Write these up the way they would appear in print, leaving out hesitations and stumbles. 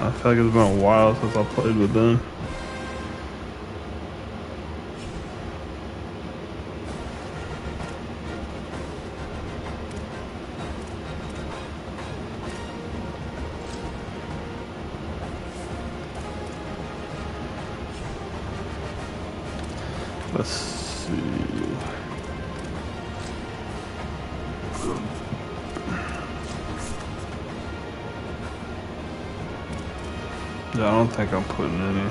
I feel like it's been a while since I played with them. Let's see. Yeah, I don't think I'm putting any.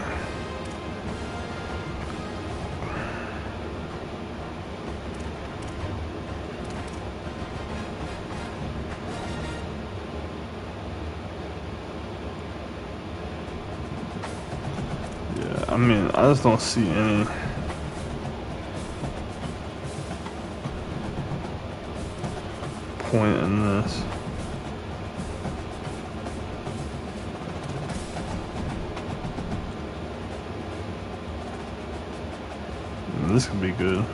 Yeah, I mean, I just don't see any. Point in this. This could be good.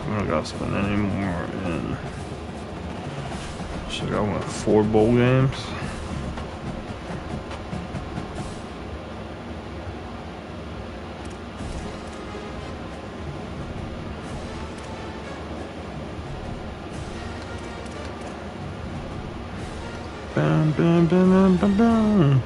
We don't gotta spend any more in. Should I win 4 bowl games? Bam, bam, bam, bam, bam, bam.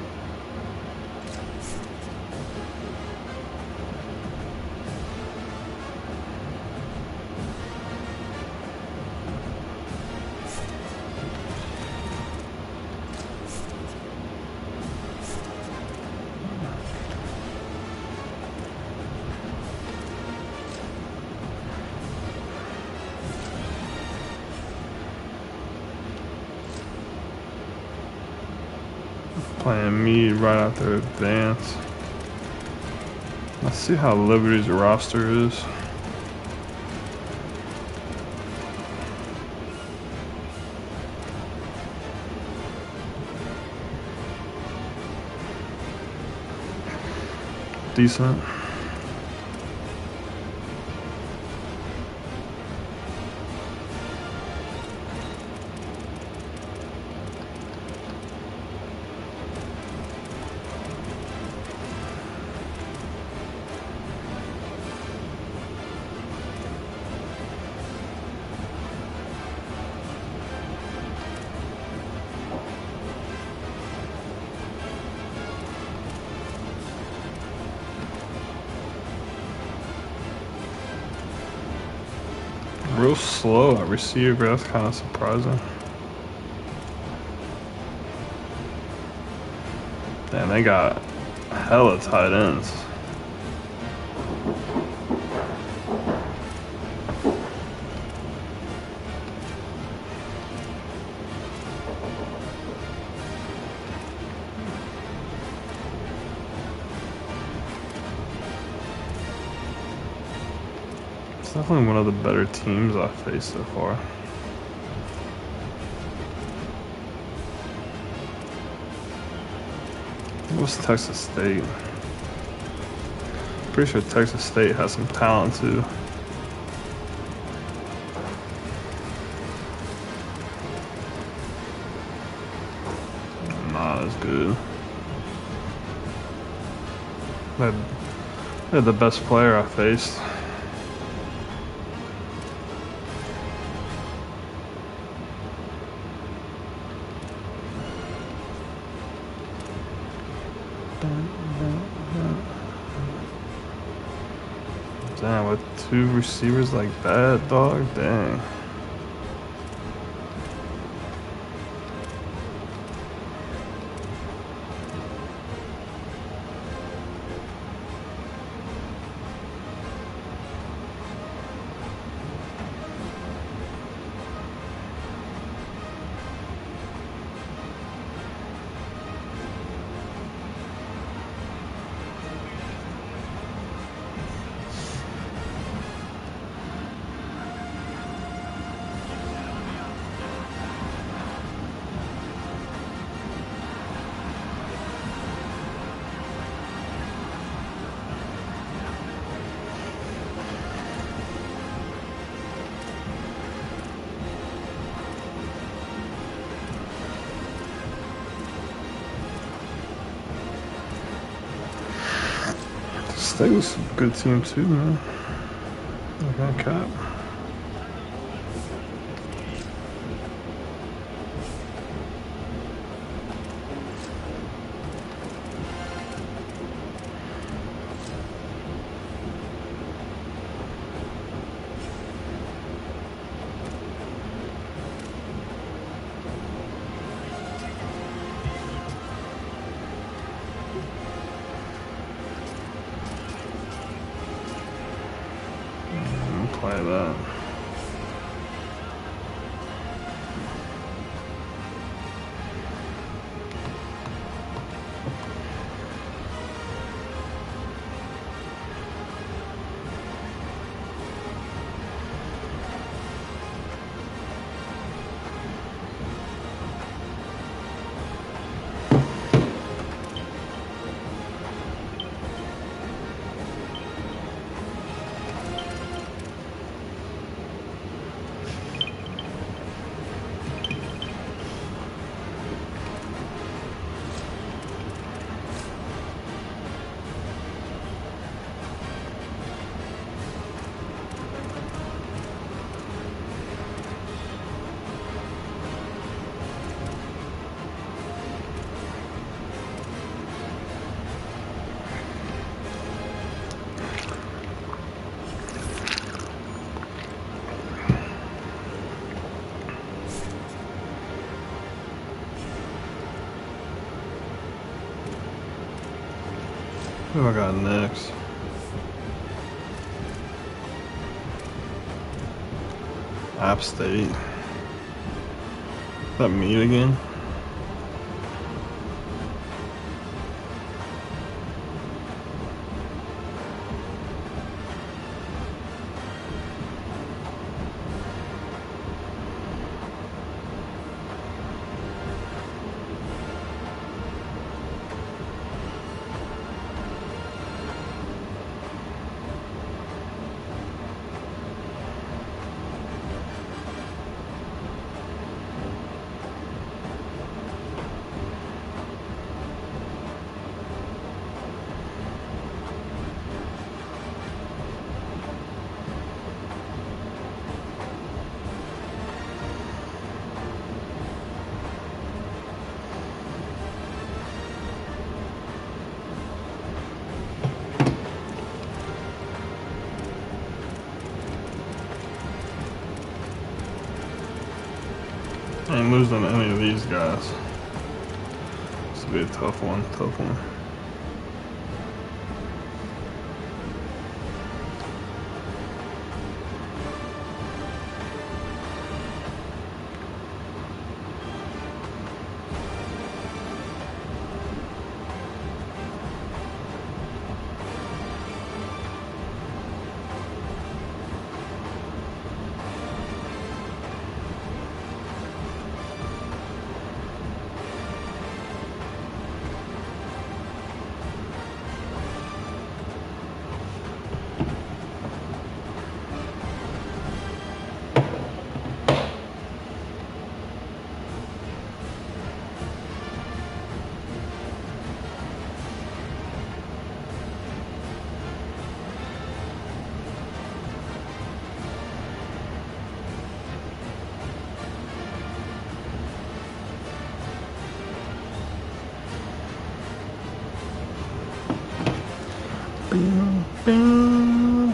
Playing me right after advance. Let's see how Liberty's roster is. Decent. Real slow at receiver, that's kind of surprising. Damn, they got hella tight ends. It's definitely one of the better teams I've faced so far. It was Texas State. Pretty sure Texas State has some talent too. Not as good. They're the best player I faced. Damn, with 2 receivers like that, dog, dang. State was a good team too, man. Like that cap. Play that. What do I got next? App State. Is that meat again? I ain't losing to any of these guys. This will be a tough one, tough one. Bing, bing.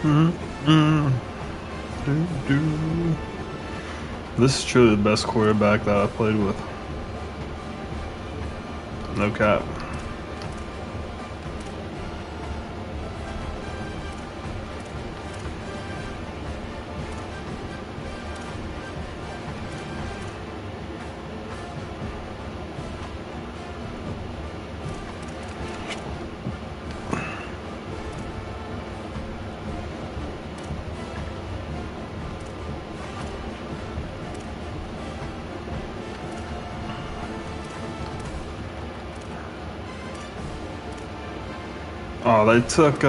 Mm. Do. This is truly the best quarterback that I played with. No cap. Oh, they took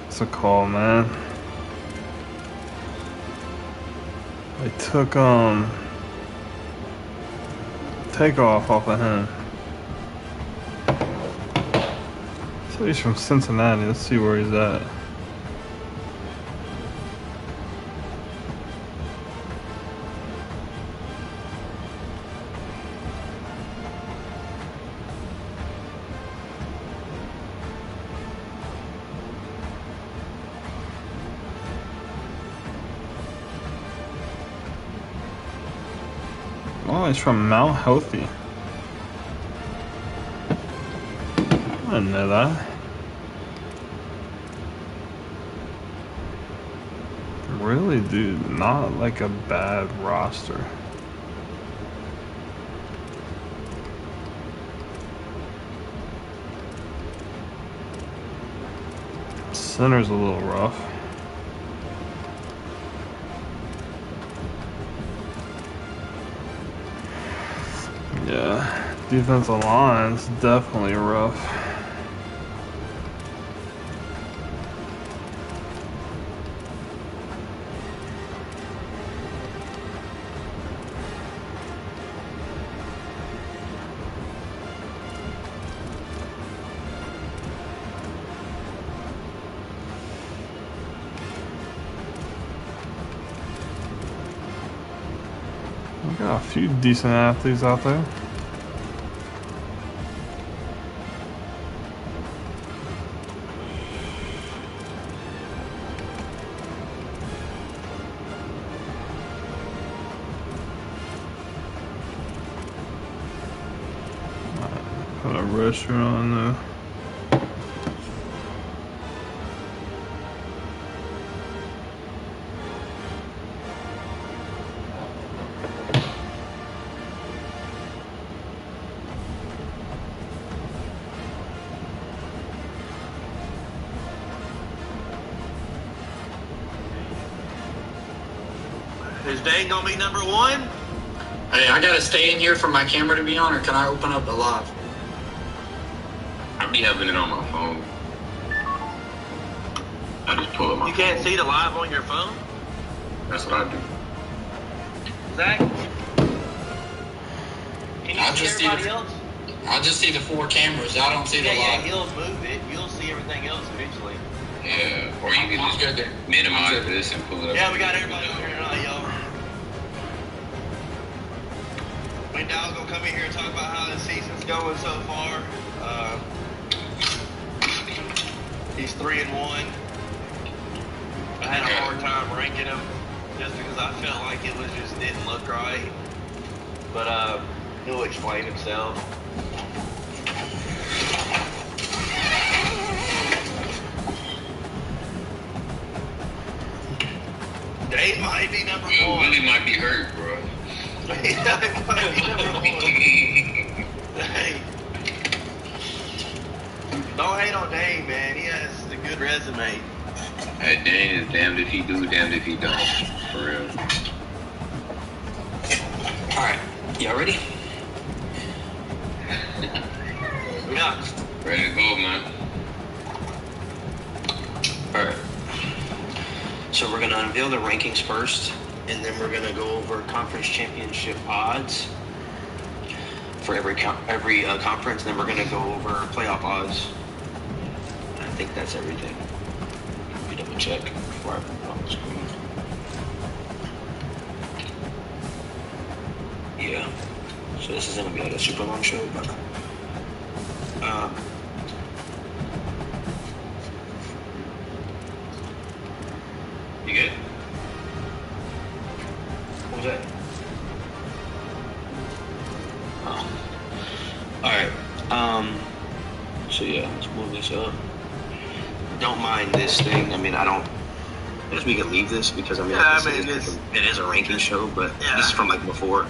what's it called, man? They took takeoff off of him. So he's from Cincinnati. Let's see where he's at. Oh, he's from Mount Healthy. I didn't know that. Really, dude, not like a bad roster. Center's a little rough. Yeah, defensive line's definitely rough. We got a few decent athletes out there. Put a restaurant on there. Is Dane gonna be number one? Hey, I gotta stay in here for my camera to be on, or can I open up the live? I'll be having it on my phone. I just pull up my You can't see the live on your phone? That's what I do. Zach? Can you see everybody else? I just see the 4 cameras. I don't see the live. Yeah, he'll move it. You'll see everything else eventually. Yeah, or you can just minimize this and pull it up. Yeah, we got everybody over here tonight, y'all. Me and Dow's gonna come in here and talk about how the season's going so far. He's 3-1. I had a hard time ranking him just because I felt like it was just didn't look right. But he'll explain himself. Dave might be number one. Willie might be hurt, bro. He might be number one. Hey. Don't hate on Dane, man. He has a good resume. Hey, Dane is damned if he do, damned if he don't. For real. Alright, y'all ready? Yeah. Ready to go, man. Alright. So we're going to unveil the rankings first, and then we're going to go over conference championship odds for every conference, and then we're going to go over playoff odds. I think that's everything. Let me double check before I put it on the screen. Yeah. So this is going to be like a super long show, but You good? What was that? Oh. Alright. So yeah, let's move this up. Don't mind this thing. I mean, I guess we can leave this because it is a ranking show, but this is from like before.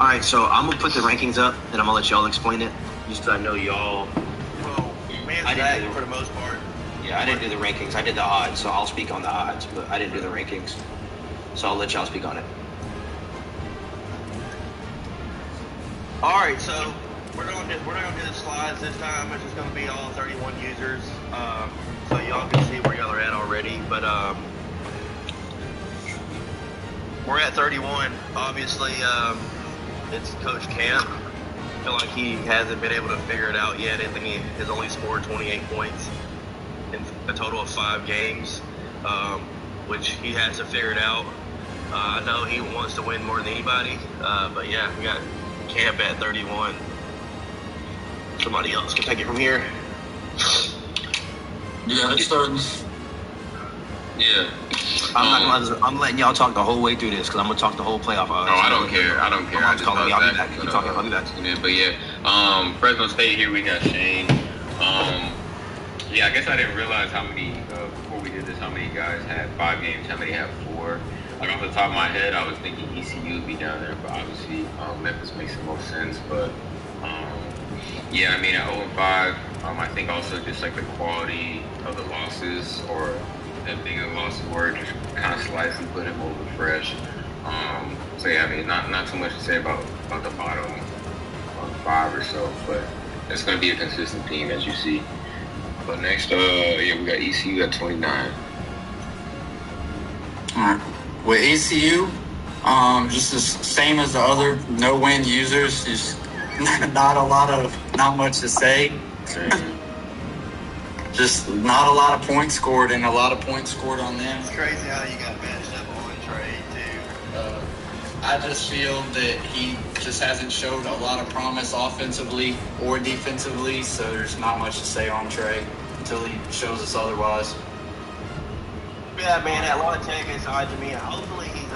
Alright, so I'm gonna put the rankings up and I'm gonna let y'all explain it. Just so I know y'all. Well, I didn't do for the most part. Yeah, I didn't do the rankings. I did the odds, so I'll speak on the odds, but I didn't do the rankings. So I'll let y'all speak on it. All right, so we're not gonna do the slides this time. It's just gonna be all 31 users, so y'all can see where y'all are at already. But we're at 31. Obviously, it's Coach Camp. I feel like he hasn't been able to figure it out yet. I think he has only scored 28 points in a total of 5 games, which he has to figure it out. I know he wants to win more than anybody, but yeah, we got Camp at 31. Somebody else can take it from here. Yeah, it's starting. Yeah. I'm letting y'all talk the whole way through this because I'm gonna talk the whole playoff. No, I don't care. I don't care. I'm calling me. I'll be back. Keep talking. I'll be back. But yeah, Fresno State here. We got Shane. Yeah, I guess I didn't realize how many before we did this. How many guys had 5 games? How many have 4? Like off the top of my head, I was thinking ECU would be down there, but obviously Memphis makes the most sense. But yeah, I mean at 0-5, I think also just like the quality of the losses or them being a loss of word just kind of slightly put him over fresh. So yeah, I mean not too much to say about the bottom 5 or so, but it's going to be a consistent theme as you see. But next, yeah, we got ECU at 29. All right. With ECU, just the same as the other no-win users, just not much to say. Just not a lot of points scored and a lot of points scored on them. It's crazy how you got matched up on Trey too. I just feel that he just hasn't showed a lot of promise offensively or defensively, so there's not much to say on Trey until he shows us otherwise. Yeah, man, at La Tech is Ajami. Hopefully he's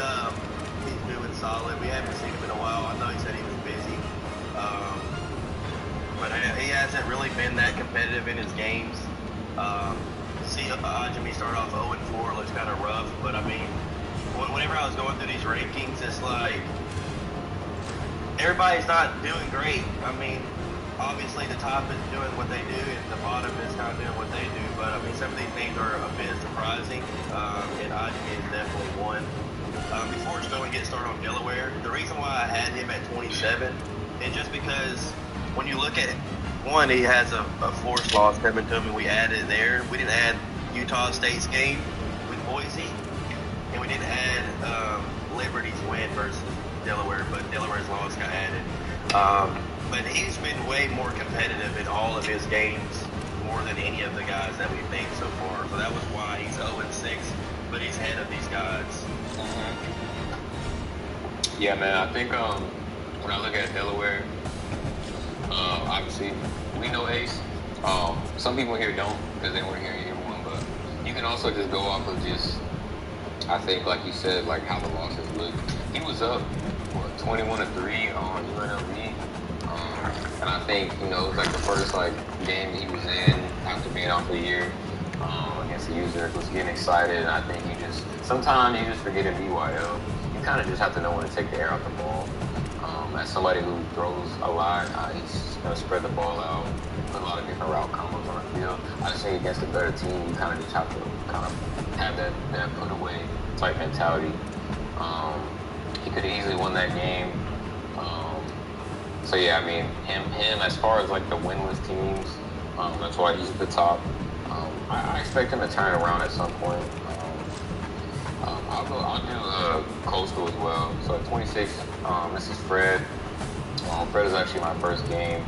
doing solid. We haven't seen him in a while. I know he said he was busy. But he hasn't really been that competitive in his games. See Ajami start off 0-4 looks kind of rough, but I mean, whenever I was going through these rankings, it's like everybody's not doing great. I mean, obviously the top is doing what they do and the bottom is kind of doing what they do, but I mean some of these names are a bit surprising, and Ajami is definitely one. Before Sterling gets started on Delaware, the reason why I had him at 27 is just because when you look at it, one, he has a forced loss coming to him and we added it there. We didn't add Utah State's game with Boise, and we didn't add Liberty's win versus Delaware, but Delaware's loss got added. But he's been way more competitive in all of his games, more than any of the guys that we've named so far. So that was why he's 0-6, but he's ahead of these guys. Yeah, man, I think when I look at Delaware, obviously we know Ace. Some people here don't because they weren't here in year 1, but you can also just go off of just, I think, like you said, like how the losses look. He was up 21-3 on UNLV. And I think, it was like the first game he was in after being out for a year against the user, was getting excited, and I think sometimes you just forget in BYL. You kind of just have to know when to take the air out the ball. As somebody who throws a lot, he's going to spread the ball out, put a lot of different route combos on the field. I just think against a better team, you kind of just have to have that put away type mentality. He could have easily won that game. So yeah, I mean, him as far as the winless teams, that's why he's at the top. I expect him to turn around at some point. I'll do Coastal as well. So at 26, this is Fred. Fred is actually my first game.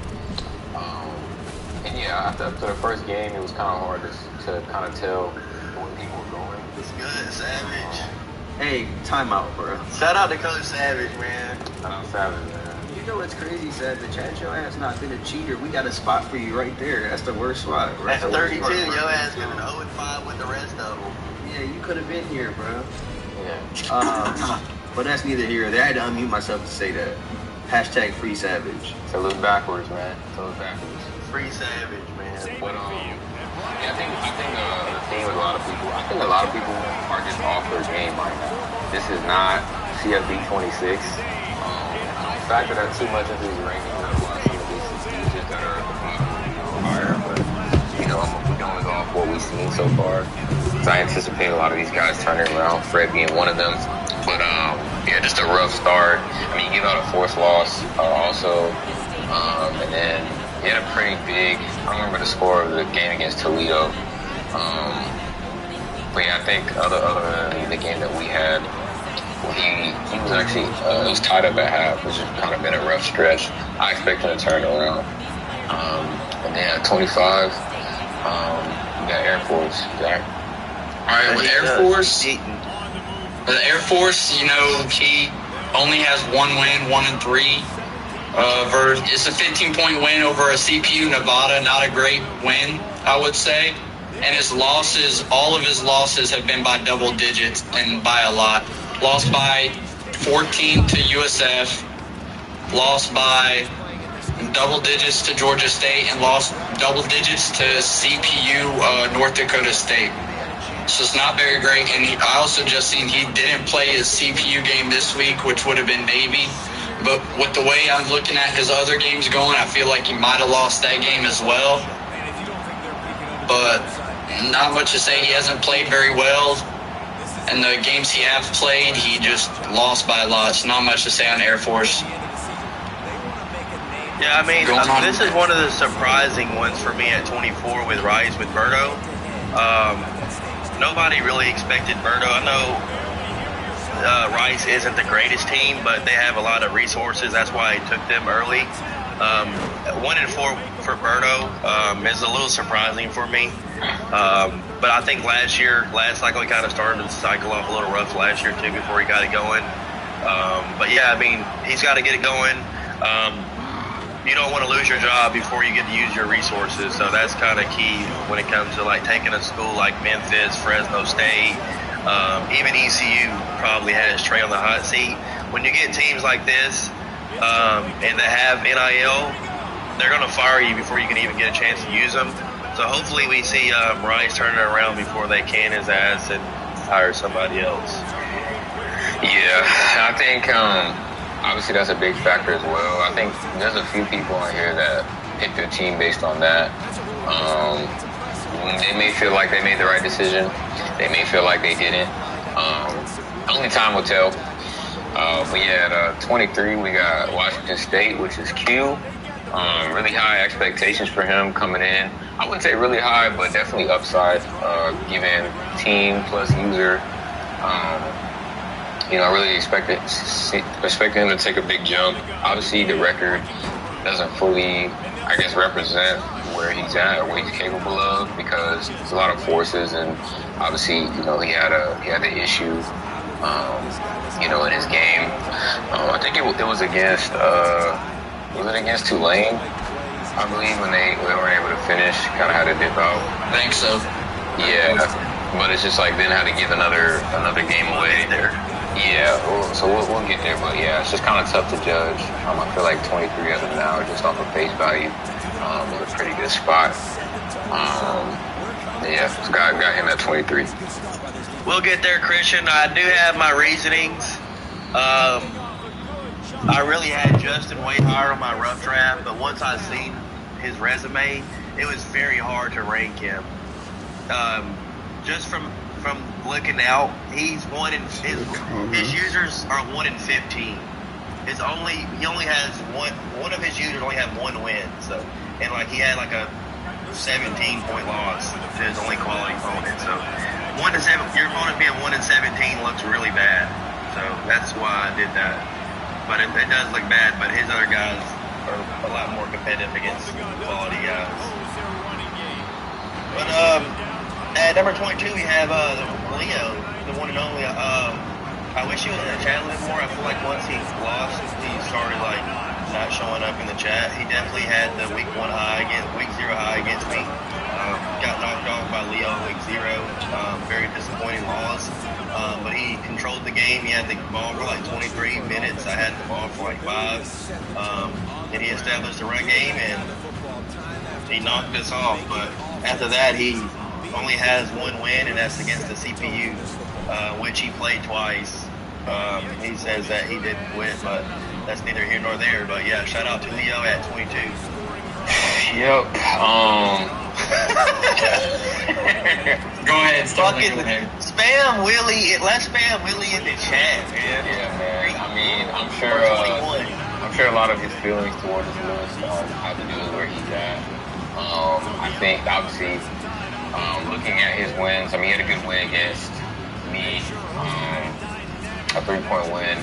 And yeah, after the first game, it was kind of hard to kind of tell where people were going. It's good, Savage. Hey, timeout, bro. Shout out to Coach Savage, man. Savage, man. You know what's crazy, Savage? Had your ass not been a cheater, we got a spot for you right there. That's the worst spot. At 32, your ass going 0-5 with the rest of them. Yeah, you could have been here, bro. Yeah. But that's neither here or there. I had to unmute myself to say that. Hashtag Free Savage. Salute backwards, man. Salute backwards. Free Savage, man. But yeah, I think the thing with a lot of people, I think a lot of people are just off their game right now. This is not CFB 26. I don't factor that too much into these rankings. There's a lot of these stages that are at the bottom, higher, but we're going off what we've seen so far. So I anticipate a lot of these guys turning around. Fred being one of them. But yeah, just a rough start. I mean, you give out a forced loss also, and then he had a pretty big. I don't remember the score of the game against Toledo. But yeah, I think other than the game that we had, he was actually it was tied up at half, which has kind of been a rough stretch. I expect him to turn around. And then at 25, we got Air Force. Zach. All right, with Air Force. The Air Force, he only has 1 win, 1-3. It's a 15-point win over a CPU Nevada, not a great win, I would say. And his losses, all of his losses have been by double digits and by a lot. Lost by 14 to USF, lost by double digits to Georgia State, and lost double digits to CPU North Dakota State. So it's not very great. And I also just seen he didn't play his CPU game this week, which would have been Navy. But with the way I'm looking at his other games going, I feel like he might have lost that game as well. But not much to say. He hasn't played very well. And the games he has played, he just lost by a lot. It's not much to say on Air Force. Yeah, I mean, this is one of the surprising ones for me at 24 with Rice, with Berto. Nobody really expected Berto. I know Rice isn't the greatest team, but they have a lot of resources. That's why I took them early. 1-4 for Berto is a little surprising for me. But I think last cycle, he kind of started to cycle off a little rough last year too before he got it going. But yeah, I mean, he's got to get it going. You don't want to lose your job before you get to use your resources. So that's kind of key when it comes to like taking a school like Memphis, Fresno State, even ECU probably has Trey on the hot seat. When you get teams like this and they have NIL, they're going to fire you before you can even get a chance to use them. So hopefully we see Rice turn it around before they can his ass and hire somebody else. Yeah, I think obviously that's a big factor as well. I think there's a few people on here that pick their team based on that. They may feel like they made the right decision. They may feel like they didn't. Only time will tell. But yeah, at 23, we got Washington State, which is Q. Really high expectations for him coming in. I wouldn't say really high, but definitely upside, given team plus user. I really expect him to take a big jump. Obviously, the record doesn't fully, represent where he's at or what he's capable of because there's a lot of forces, and obviously, he had the issue, in his game. I think it was against, against Tulane? I believe when they weren't able to finish, kind of had to dip out. I think so. Yeah, but it's just like then had to give another game away there. Yeah, so we'll get there, but yeah, it's just kind of tough to judge. I feel like 23 as of now, just off of face value, is a pretty good spot. Yeah, got him at 23. We'll get there, Christian. I do have my reasonings. I really had Justin way higher on my rough draft, but once I seen his resume, it was very hard to rank him. Just from looking out, he's his users are 1 in 15. He only has one of his users only have 1 win. So, and like he had like a 17-point loss to his only quality opponent. So 1 to 7, your opponent being 1 in 17 looks really bad. So that's why I did that. But it does look bad. But his other guys are a lot more competitive against quality guys. But at number 22, we have Leo, the one and only. I wish he was in the chat a little bit more. I feel like once he lost, he started like not showing up in the chat. He definitely had the week 0 high against me. Got knocked off by Leo week 0. Very disappointed disappointing loss. But he controlled the game. He had the ball for like 23 minutes. I had the ball for like 5. And he established the run game, and he knocked us off. But after that, he only has one win, and that's against the CPU, which he played twice. He says that he didn't quit, but that's neither here nor there. But yeah, shout out to Leo at 22. Yep. Go ahead, Fucking spam Willie. Let's spam Willie in the chat, man. Yeah, man. I mean, I'm sure a lot of his feelings towards Lewis have to do with where he's at. I think obviously, looking at his wins, I mean, he had a good win against me, a 3-point win.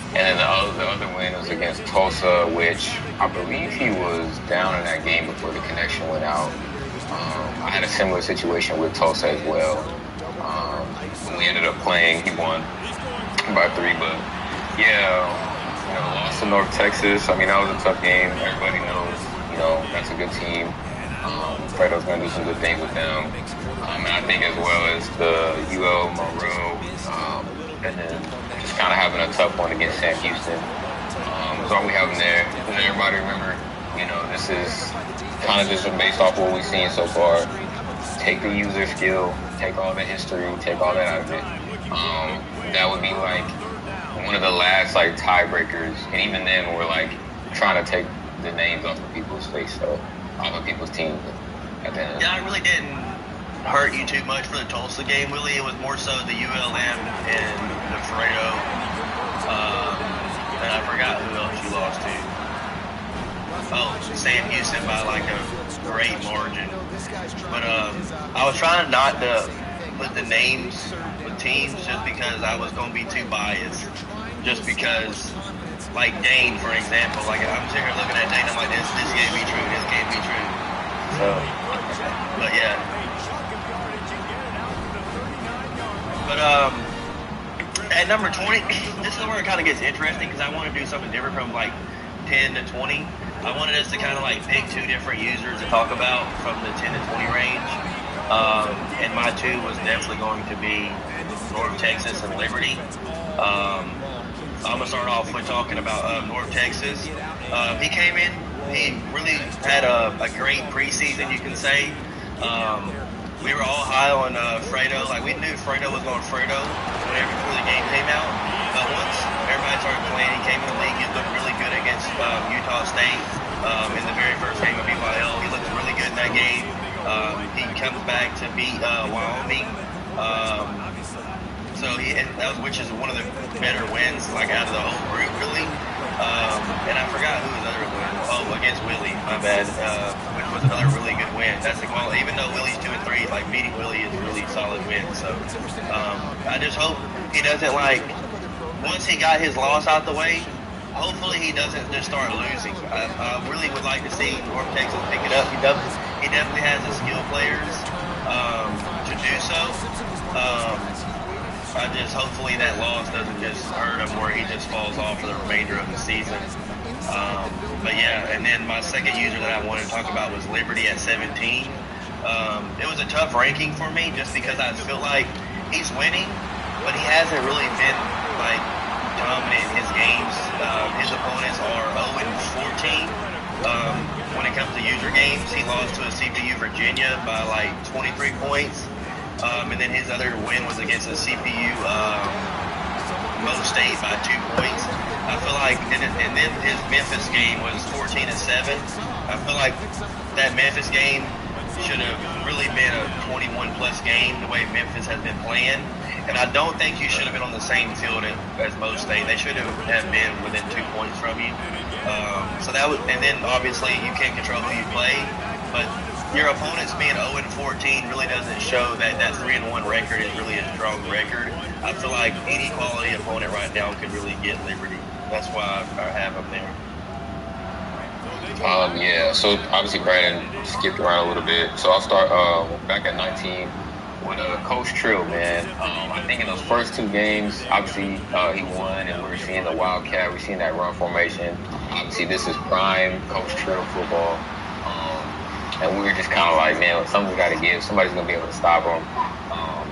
And then the other win was against Tulsa, which I believe he was down in that game before the connection went out. I had a similar situation with Tulsa as well. When we ended up playing, he won by 3. But yeah, lost to North Texas. I mean, that was a tough game. Everybody knows, that's a good team. Fredo's going to do some good things with them. And I think as well as the UL Monroe, and then just kind of having a tough one against Sam Houston. That's all we have in there. And everybody remember, this is kind of just based off what we've seen so far. Take the user skill, take all the history, take all that out of it. That would be like one of the last like tiebreakers, and even then we're like trying to take the names off of people's face, so off of people's teams. Yeah, I really didn't hurt you too much for the Tulsa game, Willie. It was more so the ULM and the Fredo. And I forgot who else you lost to. Oh, Sam Houston by like a great margin. But I was trying not to put the names with teams just because I was going to be too biased. Just because, like Dane, for example, like I'm sitting here looking at Dane, I'm like, this can't be true, this can't be true. So, but yeah. But at number 20, this is where it kind of gets interesting because I want to do something different from like 10 to 20. I wanted us to kind of like pick 2 different users to talk about from the 10 to 20 range. And my 2 was definitely going to be North Texas and Liberty. I'm going to start off with talking about North Texas. He came in, he really had a great preseason, you can say. We were all high on Fredo. Like, we knew Fredo was going Fredo before the game came out. But once everybody started playing, he came in the league. He looked really good against Utah State in the very first game of BYL. He looked really good in that game. He comes back to beat Wyoming. Which is one of the better wins, like, out of the whole group, really. And I forgot who his other win. Oh, against Willie, my bad. Which was another really good win. That's the quality. Even though Willie's 2 and 3, like, beating Willie is a really solid win. So I just hope he doesn't, like, once he got his loss out the way, hopefully he doesn't just start losing. I really would like to see North Texas pick it up. He definitely has the skill players to do so. I just hopefully that loss doesn't just hurt him where he just falls off for the remainder of the season. But yeah, and then my second user that I wanted to talk about was Liberty at 17. It was a tough ranking for me just because I feel like he's winning, but he hasn't really been like dominant in his games. His opponents are 0 and 14. When it comes to user games, he lost to a CPU Virginia by like 23 points. And then his other win was against a CPU Mo State by 2 points. I feel like, and then his Memphis game was 14 and 7. I feel like that Memphis game should have really been a 21-plus game the way Memphis has been playing. And I don't think you should have been on the same field as Mo State. They should have been within 2 points from you. So that was, and then obviously you can't control who you play, but your opponents being 0 and 14 really doesn't show that 3 and 1 record is really a strong record. I feel like any quality opponent right now could really get Liberty. That's why I have them there. Yeah, so obviously Brandon skipped around a little bit. So I'll start back at 19 with Coach Trill, man. I think in those first 2 games, obviously he won, and we were seeing the Wildcat, we're seeing that run formation. Obviously this is prime Coach Trill football. And we were just kind of like, man, something we got to give. Somebody's going to be able to stop him.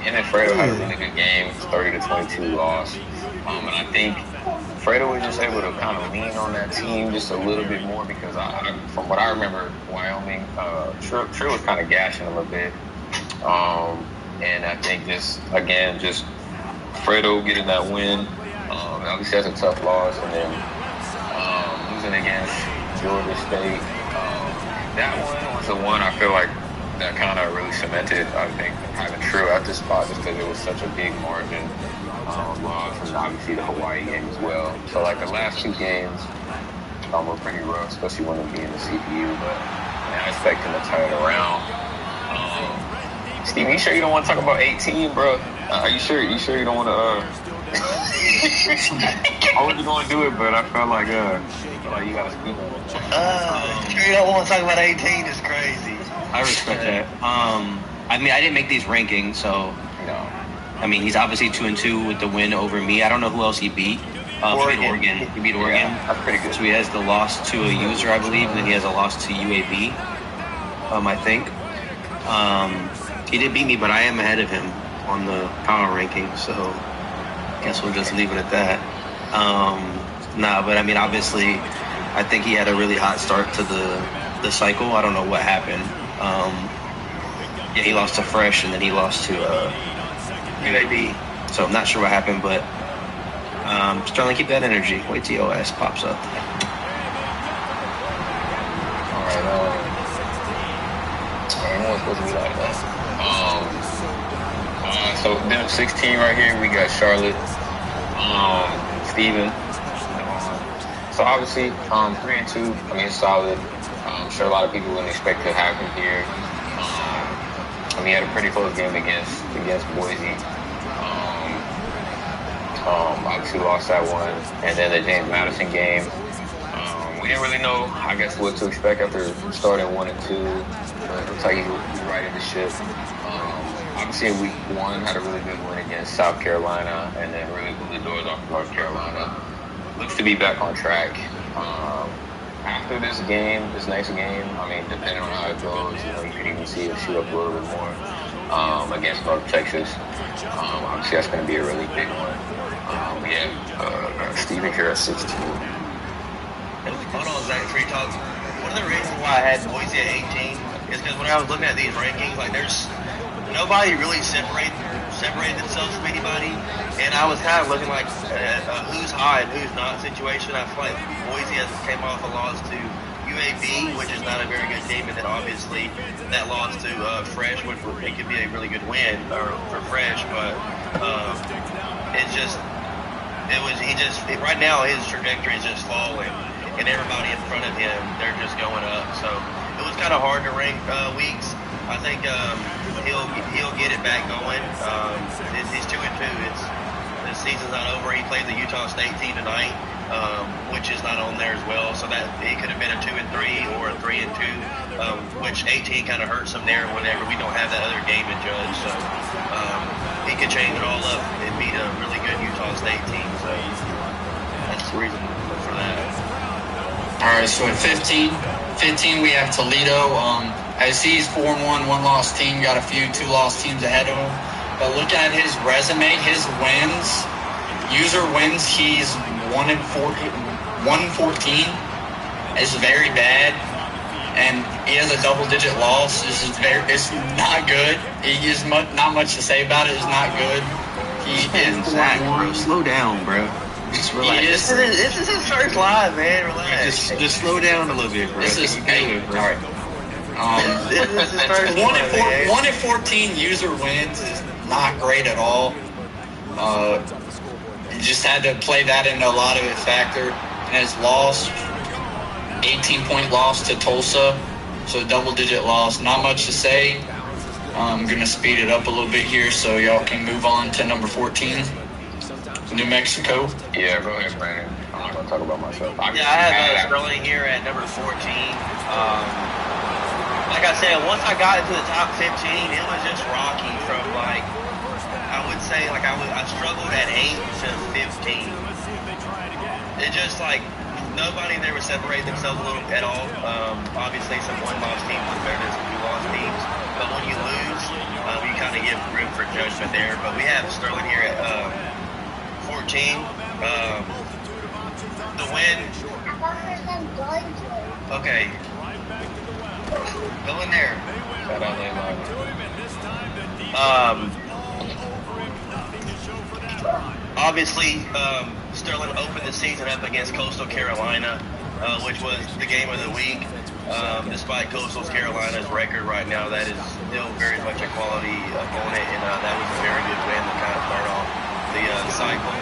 him and Fredo had a really good game, 30-22 loss. And I think Fredo was just able to kind of lean on that team just a little bit more because from what I remember, Wyoming, Trill was kind of gashing him a bit. And I think just Fredo getting that win. Obviously, that's a tough loss. And then losing against Georgia State. That one was the one I feel like that kind of really cemented, I think, having Trill at this spot just because it was such a big margin loss, and obviously the Hawaii game as well. So, like, the last two games were pretty rough, especially when it being the CPU, but I expect him to turn it around. Steve, you sure you don't want to talk about 18, bro? Are you sure? You sure you don't want to, I wasn't going to do it, but I felt like you got to speak on it. Sure you don't want to talk about 18 is crazy. I respect that. I mean, I didn't make these rankings, so I mean, he's obviously 2-2 with the win over me. I don't know who else he beat. Oregon. He beat Oregon. Yeah, that's pretty good. So he has the loss to a user, I believe, and then he has a loss to UAB. I think. He did beat me, but I am ahead of him on the power ranking. So I guess we'll just leave it at that. But I mean, obviously, I think he had a really hot start to the cycle. I don't know what happened. He lost to Fresh, and then he lost to UAB. So I'm not sure what happened, but Sterling, keep that energy. Wait till your ass pops up. All right. Ain't supposed to be like that. So then 16 right here, we got Charlotte, Steven. So obviously, 3-2. I mean, it's solid. I'm sure a lot of people wouldn't expect to have him here. He had a pretty close game against Boise. Obviously lost that one, and then the James Madison game. We didn't really know, I guess, what to expect after starting 1-2. But it looks like he's riding the ship. Obviously, in week 1, had a really good win against South Carolina, and then really blew the doors off North Carolina. Looks to be back on track. After this next game, I mean, depending on how it goes, you could even see it shoot up a little bit more against North Texas. Obviously, that's going to be a really big one. Steven here at 16. Hold on, Zach, Tree Talk. One of the reasons why I had Boise at 18 is because when I was looking at these rankings, like, there's nobody really separated themselves from anybody, and I was kind of looking like who's high and who's not situation. I feel like Boise came off a loss to UAB, which is not a very good team, and then obviously that loss to Fresh, which it could be a really good win for Fresh, but right now his trajectory is just falling, and everybody in front of him, they're just going up. So it was kind of hard to rank weeks. I think he'll get it back going. He's 2-2. The season's not over. He played the Utah State team tonight, which is not on there as well. So that it could have been a 2-3 or a 3-2, which 18 kind of hurts him there. Whenever we don't have that other game to judge, so he could change it all up and beat a really good Utah State team. So that's the reason for that. All right, so at 15 we have Toledo. As he's 4-1, one-loss team, got a few two-loss teams ahead of him. But looking at his resume, his wins, user wins, he's 1-14. It's very bad, and he has a double-digit loss. It's not good. There's not much to say about it. It's not good. Zach, bro, slow down, bro. Just relax. This is his first live, man. Relax. Just slow down a little bit, bro. This is big. All right. This is his first 1-14 user wins is not great at all. You just had to play that into a lot of it factor. And his loss, 18-point loss to Tulsa, so double-digit loss. Not much to say. I'm going to speed it up a little bit here so y'all can move on to number 14, New Mexico. Yeah, go ahead, Brandon. I'm not going to talk about myself. I have Sterling here at number 14. Like I said, once I got into the top 15, it was just rocky from, like, I would say, like, I struggled at 8 to 15. It just, like, nobody there would separate themselves a little at all. Obviously, some one-loss teams are better than some two-loss teams. but when you lose, you kind of give room for judgment there. But we have Sterling here at 14. The win. Okay. Go in there. Shout out Leilani. Obviously, Sterling opened the season up against Coastal Carolina, which was the game of the week. Despite Coastal Carolina's record right now, that is still very much a quality opponent, and that was a very good win to kind of start off the cycle.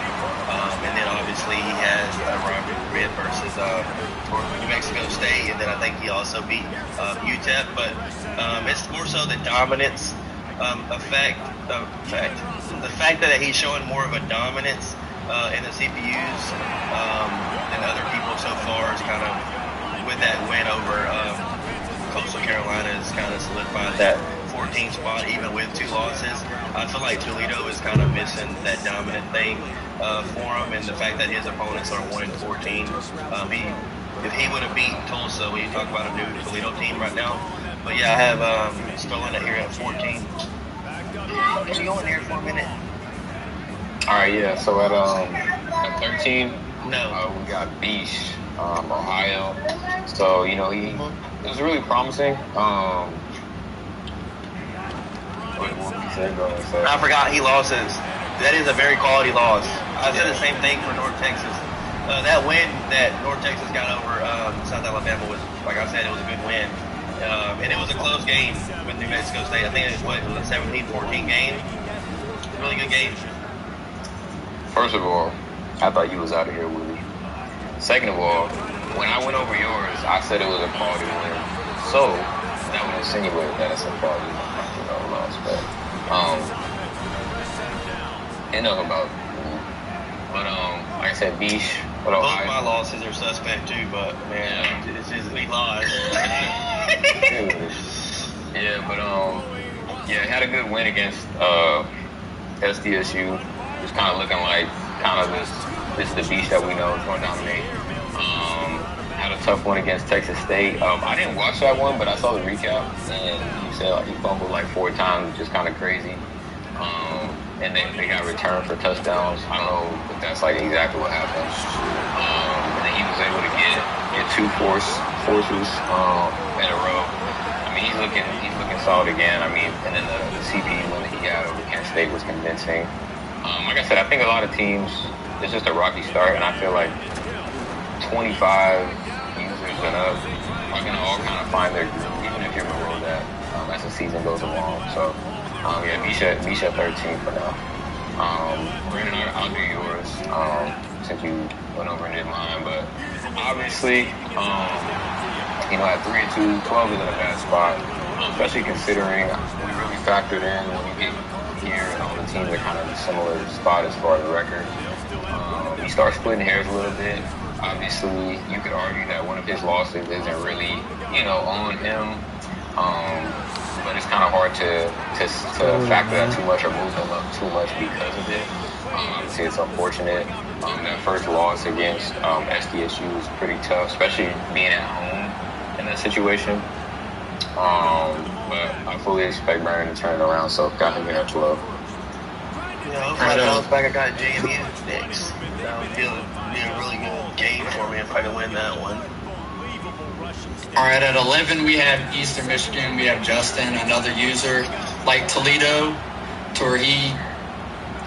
And then obviously he has a rivalry versus New Mexico State, and then I think he also beat UTEP. But it's more so the dominance effect. The fact that he's showing more of a dominance in the CPUs than other people so far is kind of, with that win over Coastal Carolina, is kind of solidified that 14 spot even with 2 losses. I feel like Toledo is kind of missing that dominant thing for him, and the fact that his opponents are 1-14. If he would have beat Tulsa, when you talk about a new Toledo team right now. But yeah, I have Sterling here at 14. Can you go in here for a minute? All right, yeah. So at 13, No. we got Beach, Ohio. So it was really promising. What did he say? Go ahead and say. I forgot he lost his. That is a very quality loss. I said the same thing for North Texas. That win that North Texas got over South Alabama was, like I said, it was a good win. And it was a close game with New Mexico State. I think it was a 17-14 game. Really good game. First of all, I thought you was out of here, Willie. Second of all, when I went over yours, I said it was a quality win. So that would insinuate that it's a quality loss. But enough about me. But like I said, Beach. Both my losses are suspect too, but man, it's just we lost. Yeah, but had a good win against SDSU. It's kind of looking like this is the Beach that we know is going to dominate. Had a tough one against Texas State. I didn't watch that one, but I saw the recap, and he said he fumbled like 4 times, which is kind of crazy. And they got returned for touchdowns. I don't know if that's like exactly what happened. And then he was able to get 2 forces in a row. I mean, he's looking solid again. I mean, and then the CP win that he got over Kent State was convincing. Like I said, I think a lot of teams, it's just a rocky start, and I feel like 25 users and up are going to all kind of find their groove, even if you're below that, as the season goes along. So, Misha 13 for now. Brandon, I'll do yours, since you went over and did mine. But obviously, at 3-2, 12 is in a bad spot, especially considering we really factored in when you get here and all the teams are kind of in a similar spot as far as the record. We start splitting hairs a little bit. Obviously, you could argue that one of his losses isn't really, on him. But it's kind of hard to factor that too much or move him up too much because of it. Obviously, it's unfortunate. That first loss against SDSU was pretty tough, especially being at home in that situation. But I fully expect Brandon to turn it around, so got him here at 12. Hopefully I bounce back. I got JMU next. That would be a really good game for me if I can win that one. All right, at 11, we have Eastern Michigan. We have Justin, another user like Toledo, to where he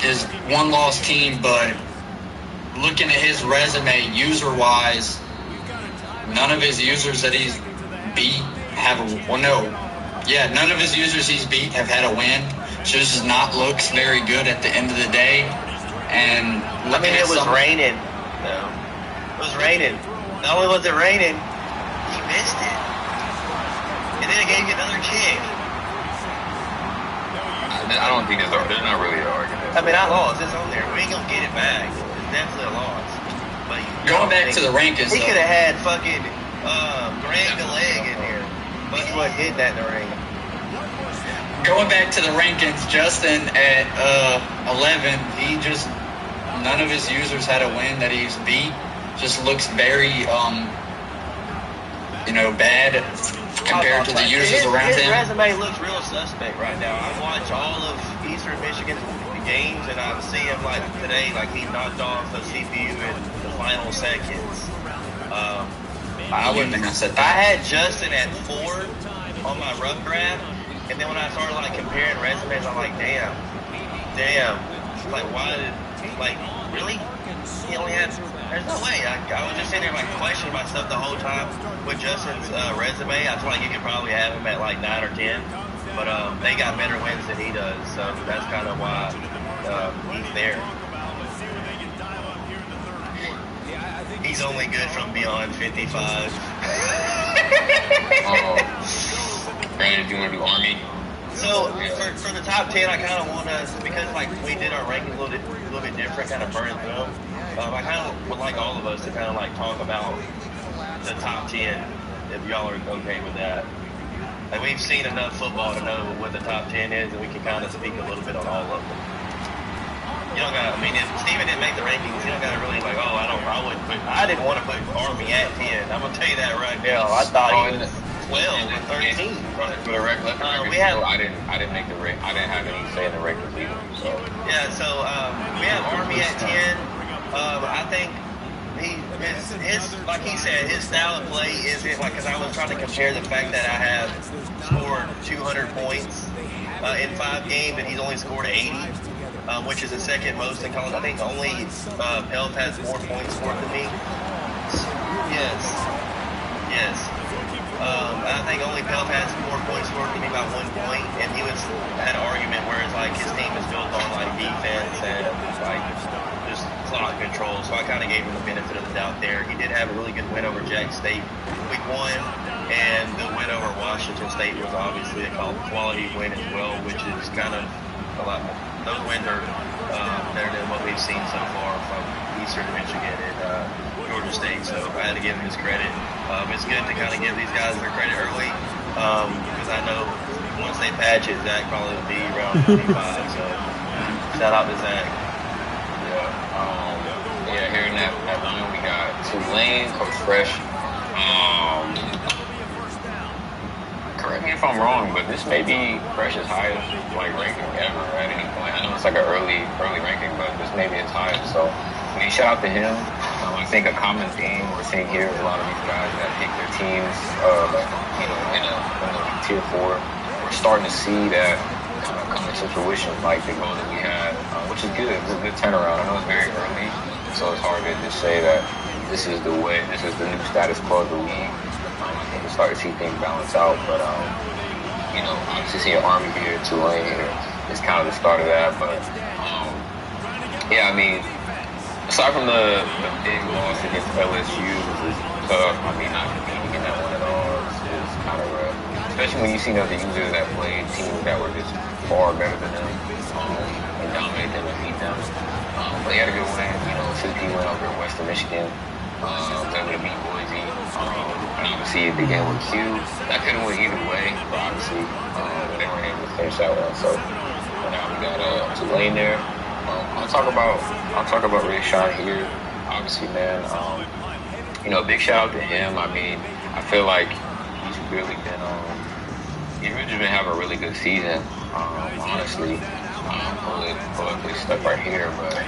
is one-loss team, but looking at his resume, user-wise, none of his users that he's beat none of his users he's beat have had a win. So this does not look very good at the end of the day. And it was raining. No, it was raining. Not only was it raining, he missed it, and then they gave you another kick. I don't think there's not really an argument. I lost. It's on there. We ain't gonna get it back. It's definitely a loss. But going back to the rankings, he could have had fucking Greg the leg in here. But what hit that in the ring? Going back to the rankings, Justin at 11, none of his users had a win that he's beat. Just looks very, bad compared to the users around his him? resume looks real suspect right now. I watch all of Eastern Michigan's games, and I see him like today, like he knocked off a CPU in the final seconds. I had Justin at 4 on my rough draft, and then when I started like comparing resumes, I'm like, damn. Like, why did, like, really? He only had, there's no way. I was just sitting there like questioning myself the whole time with Justin's resume. I feel like you could probably have him at like 9 or 10, but they got better wins than he does, so that's kind of why he's there. He's only good from beyond 55. Brandon, do you want to do Army? So for the top 10, I kind of want to, because like we did our rankings a little bit different, kind of burn through them. I kind of would like all of us to kind of like talk about the top 10, if y'all are okay with that. Like we've seen enough football to know what the top 10 is, and we can kind of speak a little bit on all of them. You don't got. I mean, if Steven didn't make the rankings, you don't got to really like. Oh, I didn't want to put Army at 10. I'm gonna tell you that right now. I thought he was 12 or 13. For the record, I didn't make the rank. I didn't have any say in the rankings either. So yeah, so we have Army at 10. I think his like he said, his style of play isn't like, because I was trying to compare the fact that I have scored 200 points in 5 games, and he's only scored 80. Which is the second most in college. I think only Pelph has more points scored than me. Yes. I think only Pelph has more points scored than me by 1 point, and he had an argument where it's like his team is built on like defense and like just clock control. So I kind of gave him the benefit of the doubt there. He did have a really good win over Jack State week 1, and the win over Washington State was obviously a quality win as well, which is kind of a lot more. Those wins are better than what we've seen so far from Eastern Michigan and Georgia State, so I had to give him his credit. It's good to kind of give these guys their credit early, because I know once they patch it, Zach probably will be around 25, so shout out to Zach. Here in that line, we got Tulane, Coach Fresh. Correct me if I'm wrong, but this may be Fresh's highest like ranking ever at any point. I know it's like an early ranking, but this may be his highest. So, I mean, shout out to him. I think a common theme we're seeing here with a lot of these guys that pick their teams, in a tier 4. We're starting to see that kind of come into fruition, like the goal that we had, which is good. It's a good turnaround. I know it's very early, so it's hard to just say that this is the way, this is the new status quo of the league. I think we'll start to see things balance out, but obviously seeing Army here, Tulane here, is kind of the start of that. But I mean, aside from the big loss against LSU, which is tough. I mean, not competing in that one at all is kind of rough, especially when you see other users that played teams that were just far better than them and dominate them and beat them. But he had a good win. 50 win over Western Michigan. Was able to beat Boise. And obviously the game with Q, that could have went either way, but obviously they weren't able to finish that one. So now we got Tulane there. I'll talk about Ray Sean here. Obviously, man, big shout out to him. I mean, I feel like he's really been having a really good season. Honestly, pull up this stuff right here, but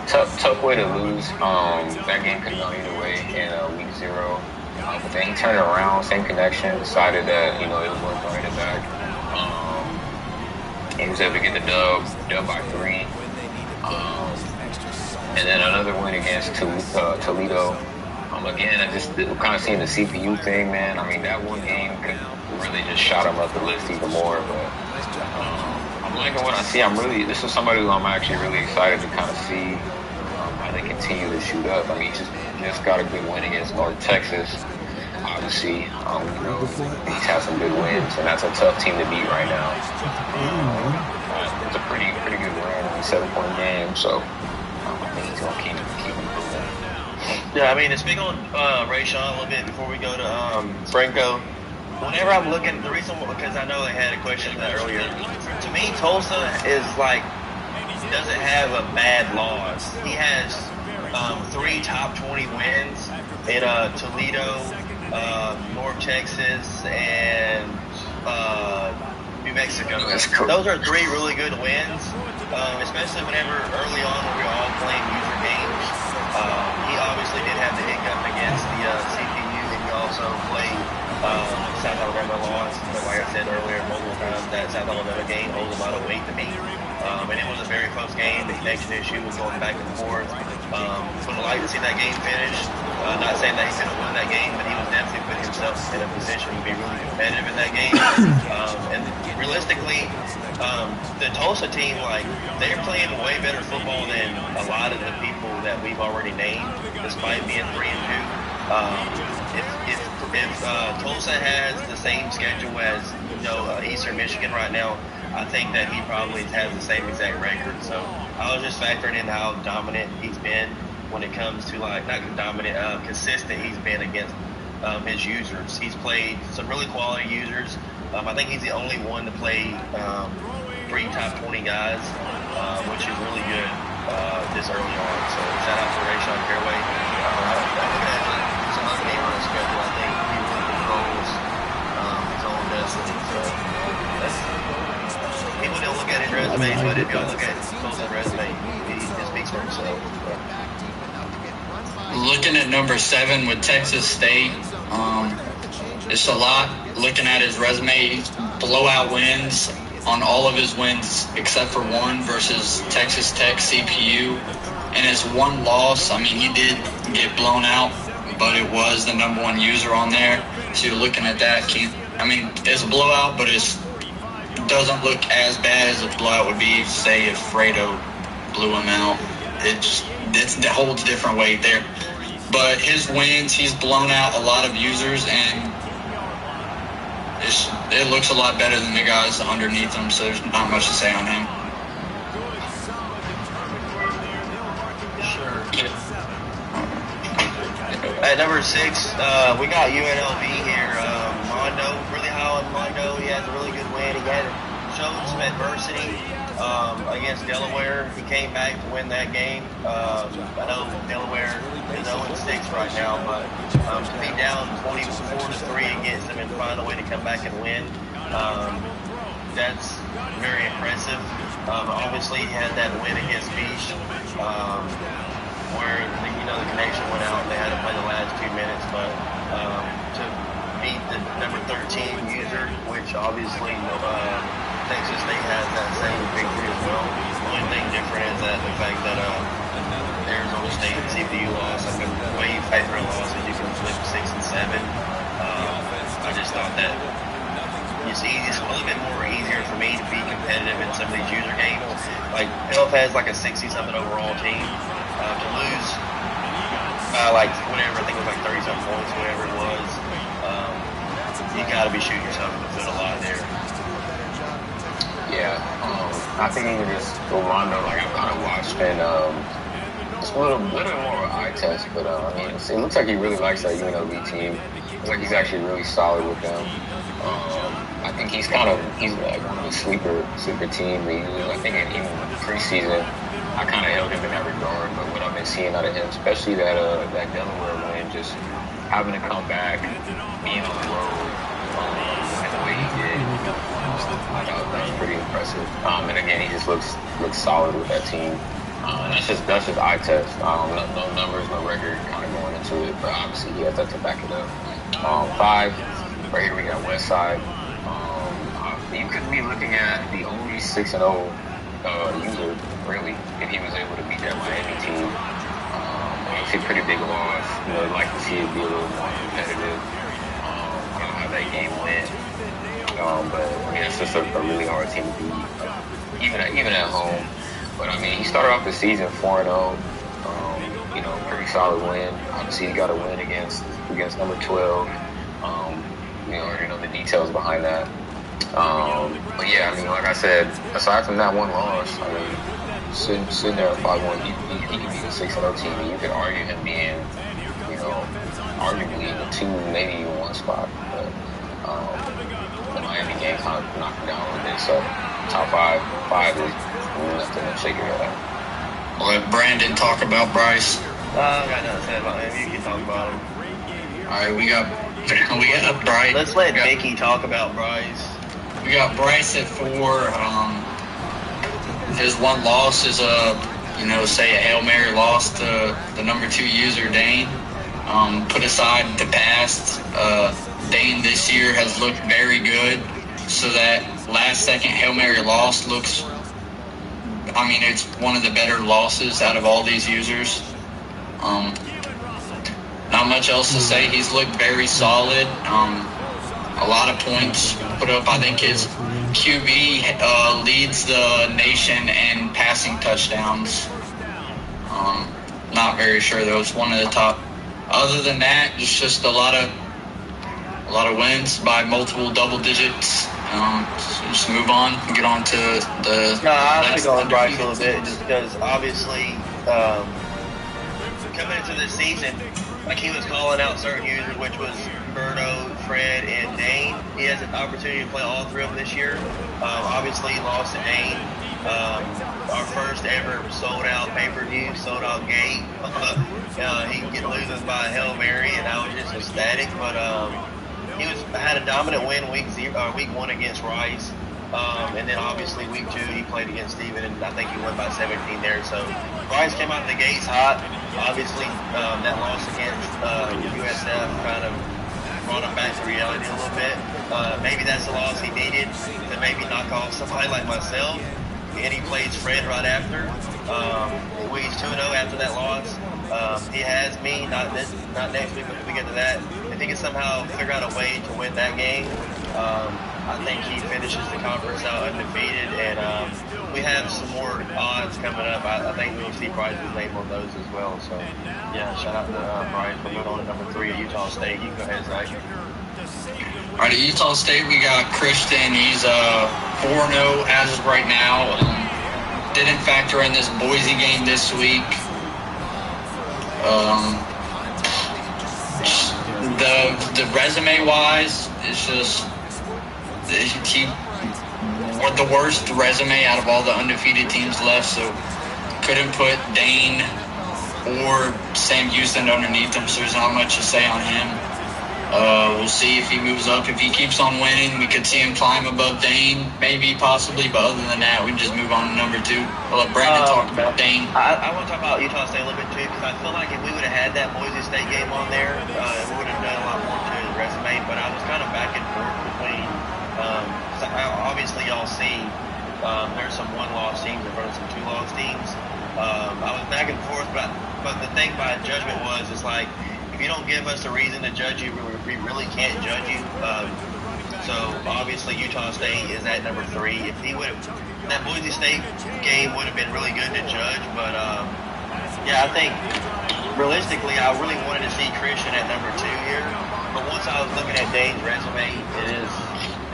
tough way to lose. That game could have gone either way in week 0. But then he turned it around, same connection, decided that, it was worth bringing it back. He was able to get the dub by 3. And then another win against Toledo. Again, I just kind of seeing the CPU thing, man. I mean, that one game could really just shot him up the list even more, but I'm liking what I see. This is somebody who I'm actually really excited to kind of see how they continue to shoot up. I mean, he just got a good win against North Texas. Obviously, he's had some good wins, and that's a tough team to beat right now. It's a pretty good win in a 7-point game, so I think he's gonna keep improving. Yeah, I mean, to speak on Ray Sean a little bit before we go to Franco. Whenever I'm looking, the reason, because I know they had a question on that earlier. To me, Tulsa is like, doesn't have a bad loss. He has 3 top 20 wins in Toledo, North Texas, and New Mexico. That's cool. Those are 3 really good wins, especially whenever early on when we were all playing user games. He obviously did have the hiccup against the CPU, and he also played South Alabama lost, but like I said earlier multiple times, that South Alabama game holds a lot of weight to me. And it was a very close game. The connection issue was going back and forth. Would have liked to see that game finished. Not saying that he could have won that game, but he was definitely putting himself in a position to be really competitive in that game. And realistically, the Tulsa team, like, they're playing way better football than a lot of the people that we've already named, despite being 3-2. If Tulsa has the same schedule as Eastern Michigan right now, I think that he probably has the same exact record. So I was just factoring in how dominant he's been when it comes to, like, not dominant, consistent he's been against his users. He's played some really quality users. I think he's the only one to play 3 top 20 guys, which is really good this early on. So shout out to Rayshon Fairway. Looking at some other game on his schedule, I think he really controls his own destiny. So people don't look at his resume, but if y'all look at Tulsa's resume, he speaks for himself. Looking at number 7 with Texas State, it's a lot. Looking at his resume, blowout wins on all of his wins except for one versus Texas Tech CPU. And his one loss, I mean, he did get blown out, but it was the number 1 user on there. So you're looking at that. It's a blowout, but it doesn't look as bad as a blowout would be, say, if Fredo blew him out. It holds different weight there. But his wins, he's blown out a lot of users, and it looks a lot better than the guys underneath him, so there's not much to say on him. Sure. At number 6, we got UNLV here. Mondo, really high on Mondo. He has a really good win. He had shown some adversity against Delaware. He came back to win that game. I know Delaware is 0-6 right now, but to be down 24-3 against them and find a way to come back and win, that's very impressive. Obviously, he had that win against Beach, where the connection went out and they had to play the last 2 minutes, but to beat the number 13 user, which obviously Texas State has that same victory as well. The only thing different is that the fact that Arizona State and CPU lost. I mean, the way you fight for a loss is you can flip 6 and 7. I just thought that it's a little bit more easier for me to be competitive in some of these user games. Like, Pelf has like a 60-something overall team. To lose like whatever, I think it was like 30-something points, whatever it was, you got to be shooting yourself in the foot a lot there. Yeah, I think even just Rolando, like, I've kind of watched and it's a little bit more of an eye test, but it looks like he really likes that UNLV team. It looks like he's actually really solid with them. I think he's like one of the sleeper team. I think even preseason, I kind of held him in that regard. But what I've been seeing out of him, especially that Delaware win, just having to come back, being on the road, and the way he did, that was pretty impressive. And again, he just looks solid with that team. And that's just eye test. No numbers, no record kind of going into it, but obviously he has that to back it up. 5, right here we got West Side. You could be looking at the only 6-0 user, really, if he was able to beat that Miami team. Obviously, pretty big loss. I'd like to see it be a little more competitive. How that game went. But it's just a really hard team to beat, even at home. But he started off the season 4-0. Pretty solid win. Obviously, he got a win against number 12. Already know the details behind that. But yeah, like I said, aside from that one loss, sitting there at 5-1, he can be a 6-0 team, and you could argue him being, arguably in the 2, maybe even 1 spot. But the Miami game kind of knocked him down a little bit. So top 5 is nothing to shake your head at. I'll let Brandon talk about Bryce. I got nothing to say about him. You can talk about him. All right, we got We got Bryce. Let's let Mickey talk about Bryce. We got Bryce at 4. His one loss is say a Hail Mary loss to the number 2 user, Dane. Put aside the past, Dane this year has looked very good. So that last second Hail Mary loss looks, it's one of the better losses out of all these users. Not much else to say. He's looked very solid. A lot of points put up. I think his QB leads the nation in passing touchdowns. Not very sure though. It's one of the top. Other than that, it's just a lot of wins by multiple double digits. So just move on and get on to the. No, I have to go on Bryce a little bit just because obviously coming into this season, like he was calling out certain users, which was Berto, Fred, and Dane. He has an opportunity to play all 3 of them this year. Obviously, he lost to Dane. Our first ever sold-out pay-per-view, sold-out gate. He could lose us by a Hail Mary, and I was just ecstatic. But he had a dominant win week 1 against Rice. And then obviously week 2 he played against Steven, and I think he won by 17 there. So Bryce came out of the gates hot. Obviously that loss against USF kind of brought him back to reality a little bit. Maybe that's the loss he needed to maybe knock off somebody like myself. And he plays Fred right after. He's 2-0 after that loss. He has me, not next week, but if we get to that, if he can somehow figure out a way to win that game, I think he finishes the conference out undefeated, and we have some more odds coming up. I think we'll see Bryce's name on those as well. So, yeah, shout out to Bryce for moving on to number 3 at Utah State. You can go ahead, Zach. All right, at Utah State, we got Christian. He's 4-0 as of right now. Didn't factor in this Boise game this week. The resume-wise, it's just he the worst resume out of all the undefeated teams left, so couldn't put Dane or Sam Houston underneath him, so there's not much to say on him. We'll see if he moves up. If he keeps on winning, we could see him climb above Dane, maybe, possibly, but other than that, we can just move on to number 2. I'll let Brandon talk about Dane. I want to talk about Utah State a little bit too, because I feel like if we would have had that Boise State game on there, we would have done a lot more to his resume, but I was kind of back and forth between, obviously y'all see there's some 1-loss teams in front of some 2-loss teams. I was back and forth, but the thing by judgment was, it's like, if you don't give us a reason to judge you, we really can't judge you. So obviously Utah State is at number 3. If he would have, that Boise State game would have been really good to judge. But I think realistically, I really wanted to see Christian at number 2 here. But once I was looking at Dane's resume, it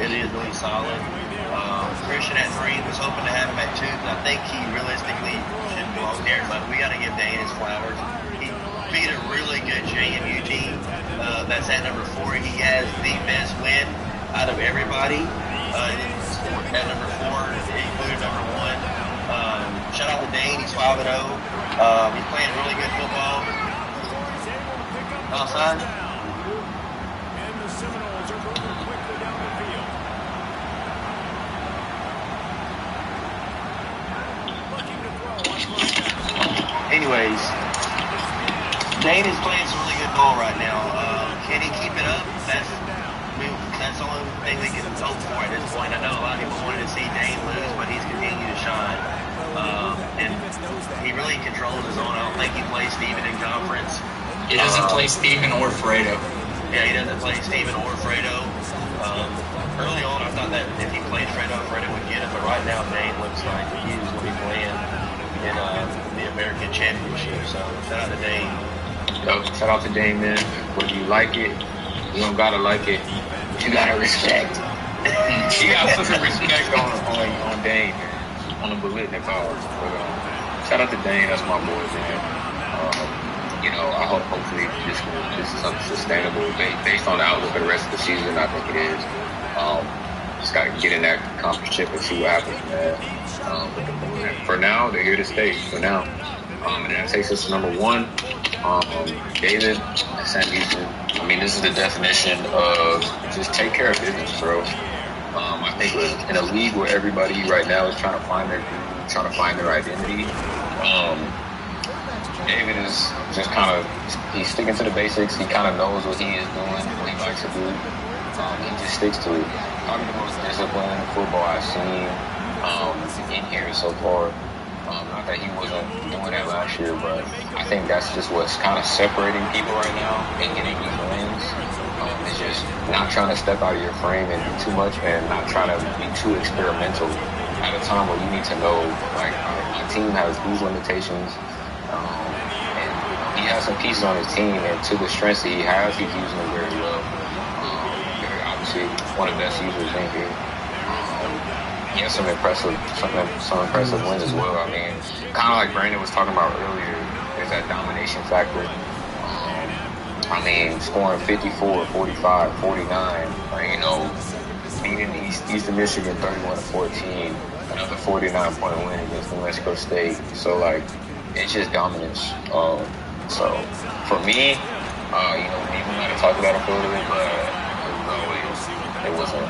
is really solid. Christian at 3, was hoping to have him at 2. I think he realistically should belong there, but we got to give Dane his flowers. Beat a really good JMU team that's at number 4. He has the best win out of everybody at number 4, including number 1. Shout out to Dane. He's 5-0. He's playing really good football. Outside. Anyways, Dane is playing some really good ball right now. Can he keep it up? That's the only thing we can hope for at this point. I know a lot of people wanted to see Dane lose, but he's continued to shine. And he really controls his own. I don't think he plays Steven in conference. He doesn't play Steven or Fredo. Yeah, he doesn't play Steven or Fredo. Early on, I thought that if he played Fredo would get it, but right now Dane looks like he will be playing in the American Championship. So shout out to Dane. Yo, shout out to Dane, man. Whether you like it, you don't gotta like it. You gotta respect. You gotta put some respect on Dane, on the Bolitnik cause. But shout out to Dane. That's my boy, man. I hope hopefully this is something sustainable based on the outlook of the rest of the season. I think it is. Just got to get in that conference chip and see what happens, man. For now, they're here to stay. For now. And that takes us to number 1. David, Sam Houston. mean, this is the definition of just take care of business, bro. I think in a league where everybody right now is trying to find their groove, trying to find their identity, David is just kind of, he's sticking to the basics. He kind of knows what he is doing, what he likes to do. He just sticks to it. Probably the most disciplined football I've seen in here so far. Not that he wasn't doing that last year, but I think that's just what's kind of separating people right now and getting these wins. It's just not trying to step out of your frame and do too much, and not trying to be too experimental at a time where you need to know, like, my team has these limitations, and he has some pieces on his team, and to the strengths that he has, he's using them very well. Very obviously one of the best users in here. He has some impressive wins as well. I mean, kind of like Brandon was talking about earlier, there's that domination factor. I mean, scoring 54, 45, 49, beating Eastern Michigan 31-14, another 49-point win against New Mexico State. So, like, it's just dominance. So, for me, we might have talked about it for a little bit, but it wasn't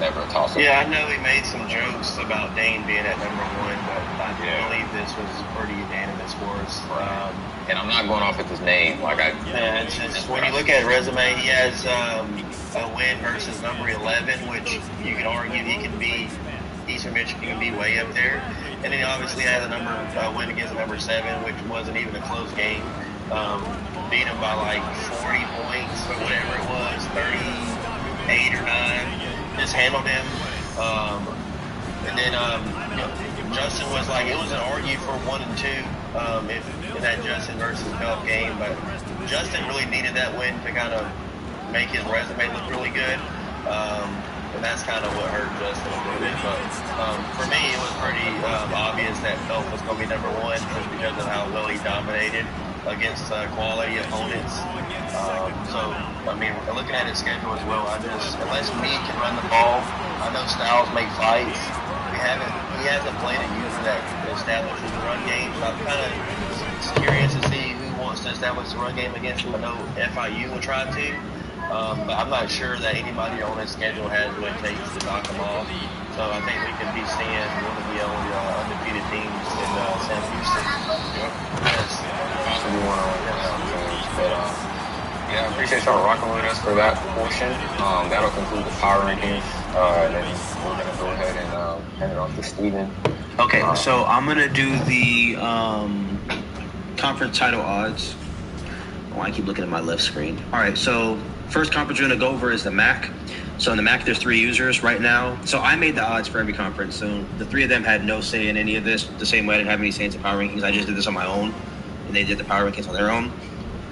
never a toss-up. Yeah, I know he made some jokes about Dane being at number 1, but I believe this was pretty unanimous for us. And I'm not going off with his name. It's just, when you look at his resume, he has a win versus number 11, which you can argue he can be, Eastern Michigan can be way up there. And then he obviously has a win against number 7, which wasn't even a close game. Beat him by like 40 points or whatever it was, 38 or 9. Just handled him. And then Justin was like, it was an argue for 1 and 2 in that Justin versus Pelph game, but Justin really needed that win to kind of make his resume look really good. And that's kind of what hurt Justin a little bit. But for me, it was pretty obvious that Pelph was going to be number 1 just because of how well he dominated against quality opponents. So, I mean, looking at his schedule as well, unless Meade can run the ball, I know Styles make fights. He hasn't played a user that establishes the run game. So I'm kind of curious to see who wants to establish the run game against him. I know FIU will try to, but I'm not sure that anybody on his schedule has what it takes to knock him off. So I think we could be seeing one of the only undefeated teams in San Houston. Yes. Possibly one of the but yeah, I appreciate y'all rocking with us for that portion. That'll conclude the power rankings. And then we're going to go ahead and hand it off to Steven. Okay, so I'm going to do the conference title odds. Oh, I keep looking at my left screen. All right, so first conference we're going to go over is the MAC. So in the MAC, there's 3 users right now. So I made the odds for every conference. So the 3 of them had no say in any of this. The same way I didn't have any say in power rankings. I just did this on my own, and they did the power rankings on their own.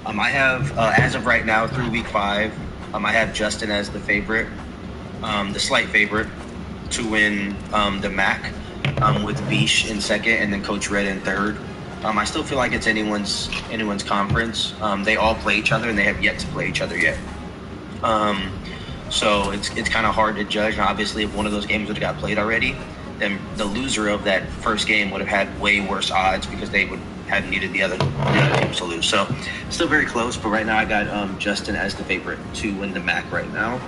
I have, as of right now, through week 5, I have Justin as the favorite, the slight favorite to win the MAC, with Bish in second and then Coach Red in third. I still feel like it's anyone's conference. They all play each other, and they have yet to play each other yet. So it's kind of hard to judge. And obviously, if one of those games would have got played already, then the loser of that first game would have had way worse odds because they would have needed the other teams to lose. So still very close, but right now I got Justin as the favorite to win the MAC right now.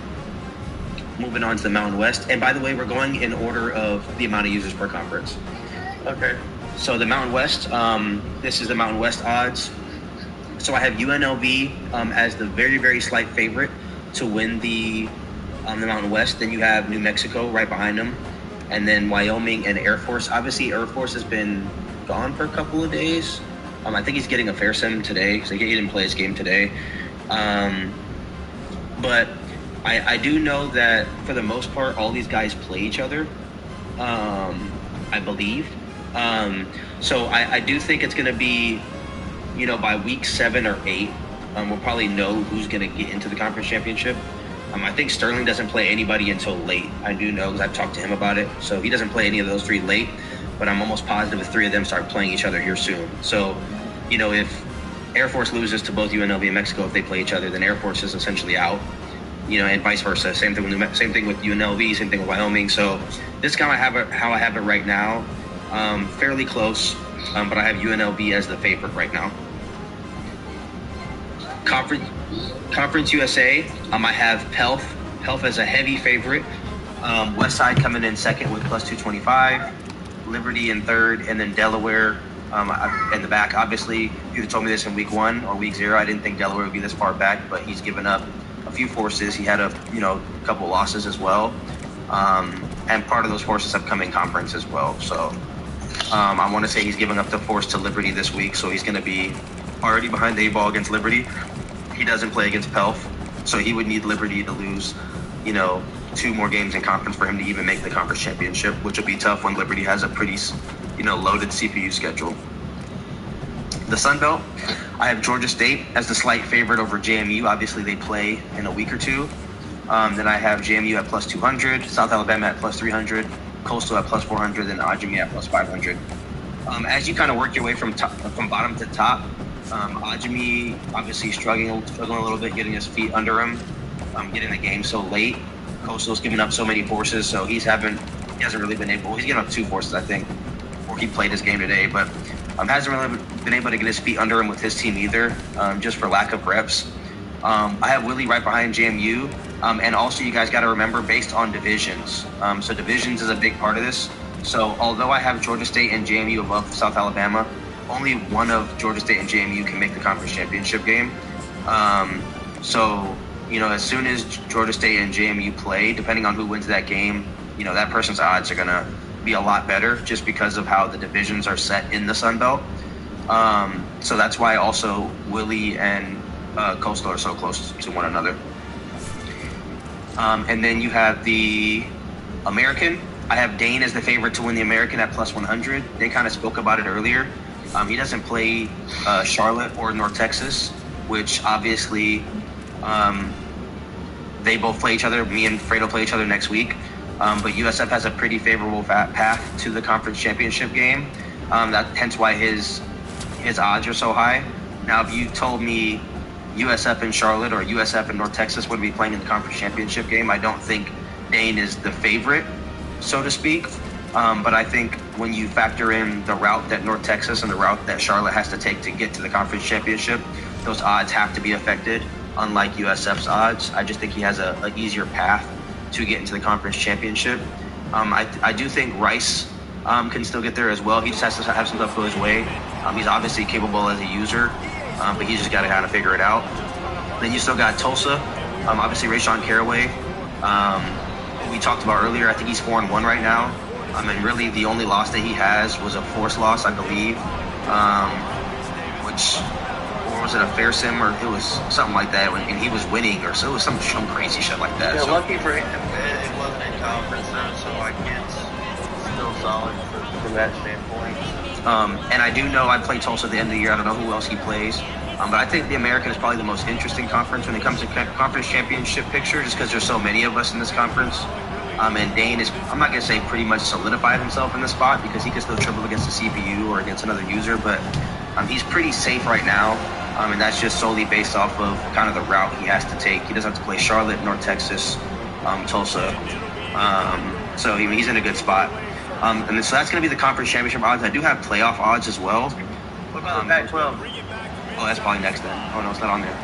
Moving on to the Mountain West. And by the way, we're going in order of the amount of users per conference. Okay. So the Mountain West, this is the Mountain West odds. So I have UNLV as the very, very slight favorite to win the Mountain West. Then you have New Mexico right behind them. And then Wyoming and Air Force. Obviously, Air Force has been gone for a couple of days. I think he's getting a fair sim today, so he didn't play his game today. But I do know that for the most part, all these guys play each other, I believe. So I do think it's going to be, by week 7 or 8, we'll probably know who's going to get into the conference championship. I think Sterling doesn't play anybody until late. I do know because I've talked to him about it. So he doesn't play any of those 3 late, but I'm almost positive the 3 of them start playing each other here soon. So, if Air Force loses to both UNLV and Mexico, if they play each other, then Air Force is essentially out, and vice versa. Same thing with UNLV, same thing with Wyoming. So this is kind of how I have it right now. Fairly close, but I have UNLV as the favorite right now. Conference USA, I have Pelph. Pelph as a heavy favorite. Westside coming in second with plus 225. Liberty in third, and then Delaware in the back. Obviously, if you'd have told me this in week 1 or week 0, I didn't think Delaware would be this far back, but he's given up a few forces. He had a couple losses as well. And part of those forces have come in conference as well. So I want to say he's giving up the force to Liberty this week, so he's going to be already behind the 8 ball against Liberty. He doesn't play against Pelph, so he would need Liberty to lose, 2 more games in conference for him to even make the conference championship, which will be tough when Liberty has a pretty, loaded CPU schedule. The Sun Belt, I have Georgia State as the slight favorite over JMU. Obviously, they play in a week or two. Then I have JMU at plus 200, South Alabama at plus 300, Coastal at plus 400, and Ajami at plus 500. As you kind of work your way from bottom to top, Ajami obviously struggling a little bit, getting his feet under him, getting the game so late. Coastal's giving up so many forces, so he hasn't really been able. He's given up 2 forces, I think, before he played his game today, but hasn't really been able to get his feet under him with his team either, just for lack of reps. I have Willie right behind JMU, and also you guys got to remember based on divisions. So divisions is a big part of this. So although I have Georgia State and JMU above South Alabama, only one of Georgia State and JMU can make the conference championship game. So as soon as Georgia State and JMU play, depending on who wins that game, that person's odds are going to be a lot better just because of how the divisions are set in the Sun Belt. So that's why also Willie and Coastal are so close to one another. And then you have the American. I have Dane as the favorite to win the American at plus 100. They kind of spoke about it earlier. He doesn't play Charlotte or North Texas, which obviously they both play each other. Me and Fredo play each other next week. But USF has a pretty favorable path to the conference championship game. Hence why his odds are so high. Now, if you told me USF and Charlotte or USF and North Texas would be playing in the conference championship game, I don't think Dane is the favorite, so to speak. But I think when you factor in the route that North Texas and the route that Charlotte has to take to get to the conference championship, those odds have to be affected, unlike USF's odds. I just think he has an easier path to get into the conference championship. I do think Rice can still get there as well. He just has to have some stuff go his way. He's obviously capable as a user, but he's just got to kind of figure it out. Then you still got Tulsa. Obviously, Rashawn Caraway, who we talked about earlier. I think he's 4-1 right now. And really the only loss that he has was a forced loss, I believe, or was it a fair sim, or it was something like that, and he was winning, or so it was some crazy shit like that. Yeah, so, lucky for him, it wasn't in conference though, so it's still solid from that standpoint. And I do know I play Tulsa at the end of the year. I don't know who else he plays. But I think the American is probably the most interesting conference when it comes to conference championship picture, just because there's so many of us in this conference. And Dane is, I'm not going to say pretty much solidified himself in the spot because he can still triple against the CPU or against another user, but he's pretty safe right now. And that's just solely based off of kind of the route he has to take. He doesn't have to play Charlotte, North Texas, Tulsa. So he's in a good spot. And so that's going to be the conference championship odds. I do have playoff odds as well. What about the Pac-12? Oh, that's probably next then. Oh, no, it's not on there.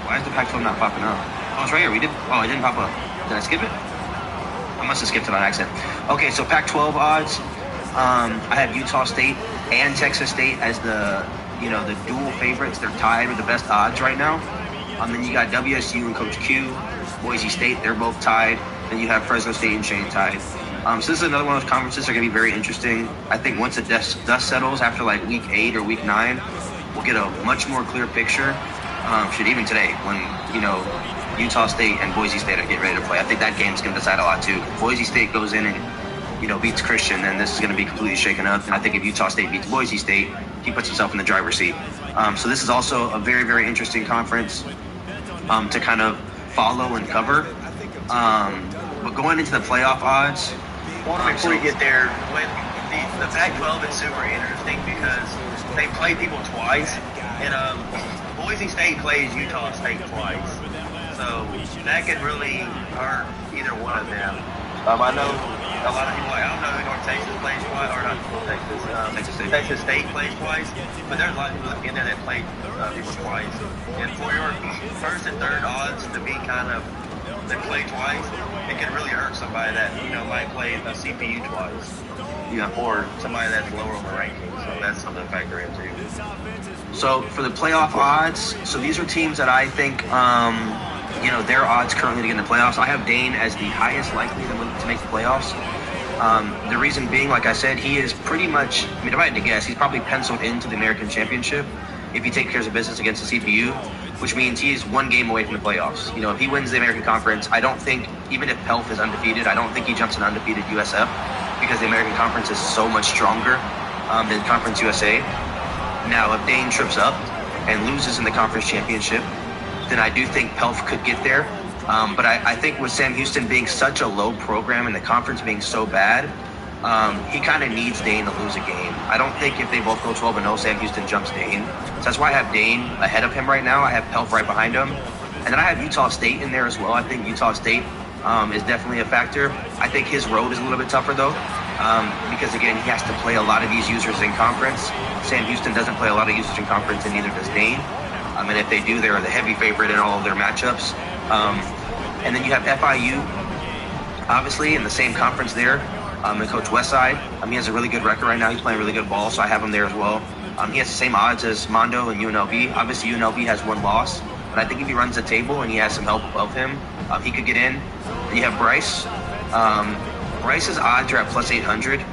Why is the Pac-12 not popping up? Oh, it's right here. It didn't pop up. Did I skip it? I must have skipped it on accident. Okay, so Pac-12 odds. I have Utah State and Texas State as the dual favorites. They're tied with the best odds right now. Then you got WSU and Coach Q, Boise State. They're both tied. Then you have Fresno State and Shane tied. So this is another one of those conferences that are going to be very interesting. I think once the dust settles after like week 8 or week 9, we'll get a much more clear picture. Even today when, Utah State and Boise State are getting ready to play. I think that game's going to decide a lot too. If Boise State goes in and, beats Christian, then this is going to be completely shaken up. And I think if Utah State beats Boise State, he puts himself in the driver's seat. So this is also a very, very interesting conference to kind of follow and cover. But going into the playoff odds. Before you get there, when the Pac-12 is super interesting because they play people twice, and Boise State plays Utah State twice, so that could really hurt either one of them. I know a lot of people like, I don't know who North Texas plays twice, or not Texas, Texas State plays twice, but there's a lot of people in there that play people twice. And for your first and third odds to be kind of, they play twice, it can really hurt somebody that, might play a CPU twice. Or somebody that's lower on the rankings. So that's something to factor in too. So for the playoff odds, so these are teams that I think, their odds currently to get in the playoffs. I have Dane as the highest likely to make the playoffs. The reason being, like I said, he is pretty much, if I had to guess, he's probably penciled into the American Championship if he takes care of business against the CPU, which means he's one game away from the playoffs. If he wins the American Conference, I don't think, even if Pelph is undefeated, I don't think he jumps an undefeated USF because the American Conference is so much stronger than Conference USA. Now, if Dane trips up and loses in the Conference Championship, then I do think Pelph could get there. But I think with Sam Houston being such a low program and the conference being so bad, he kind of needs Dane to lose a game. I don't think if they both go 12-0, Sam Houston jumps Dane. So that's why I have Dane ahead of him right now. I have Pelph right behind him. And then I have Utah State in there as well. I think Utah State is definitely a factor. I think his road is a little bit tougher, though, because, again, he has to play a lot of these users in conference. Sam Houston doesn't play a lot of users in conference, and neither does Dane. And if they do, they're the heavy favorite in all of their matchups. And then you have FIU, obviously, in the same conference there. And Coach Westside, he has a really good record right now. He's playing really good ball, so I have him there as well. He has the same odds as Mondo and UNLV. Obviously, UNLV has one loss, but I think if he runs the table and he has some help of him, he could get in. And you have Bryce. Bryce's odds are at plus 800.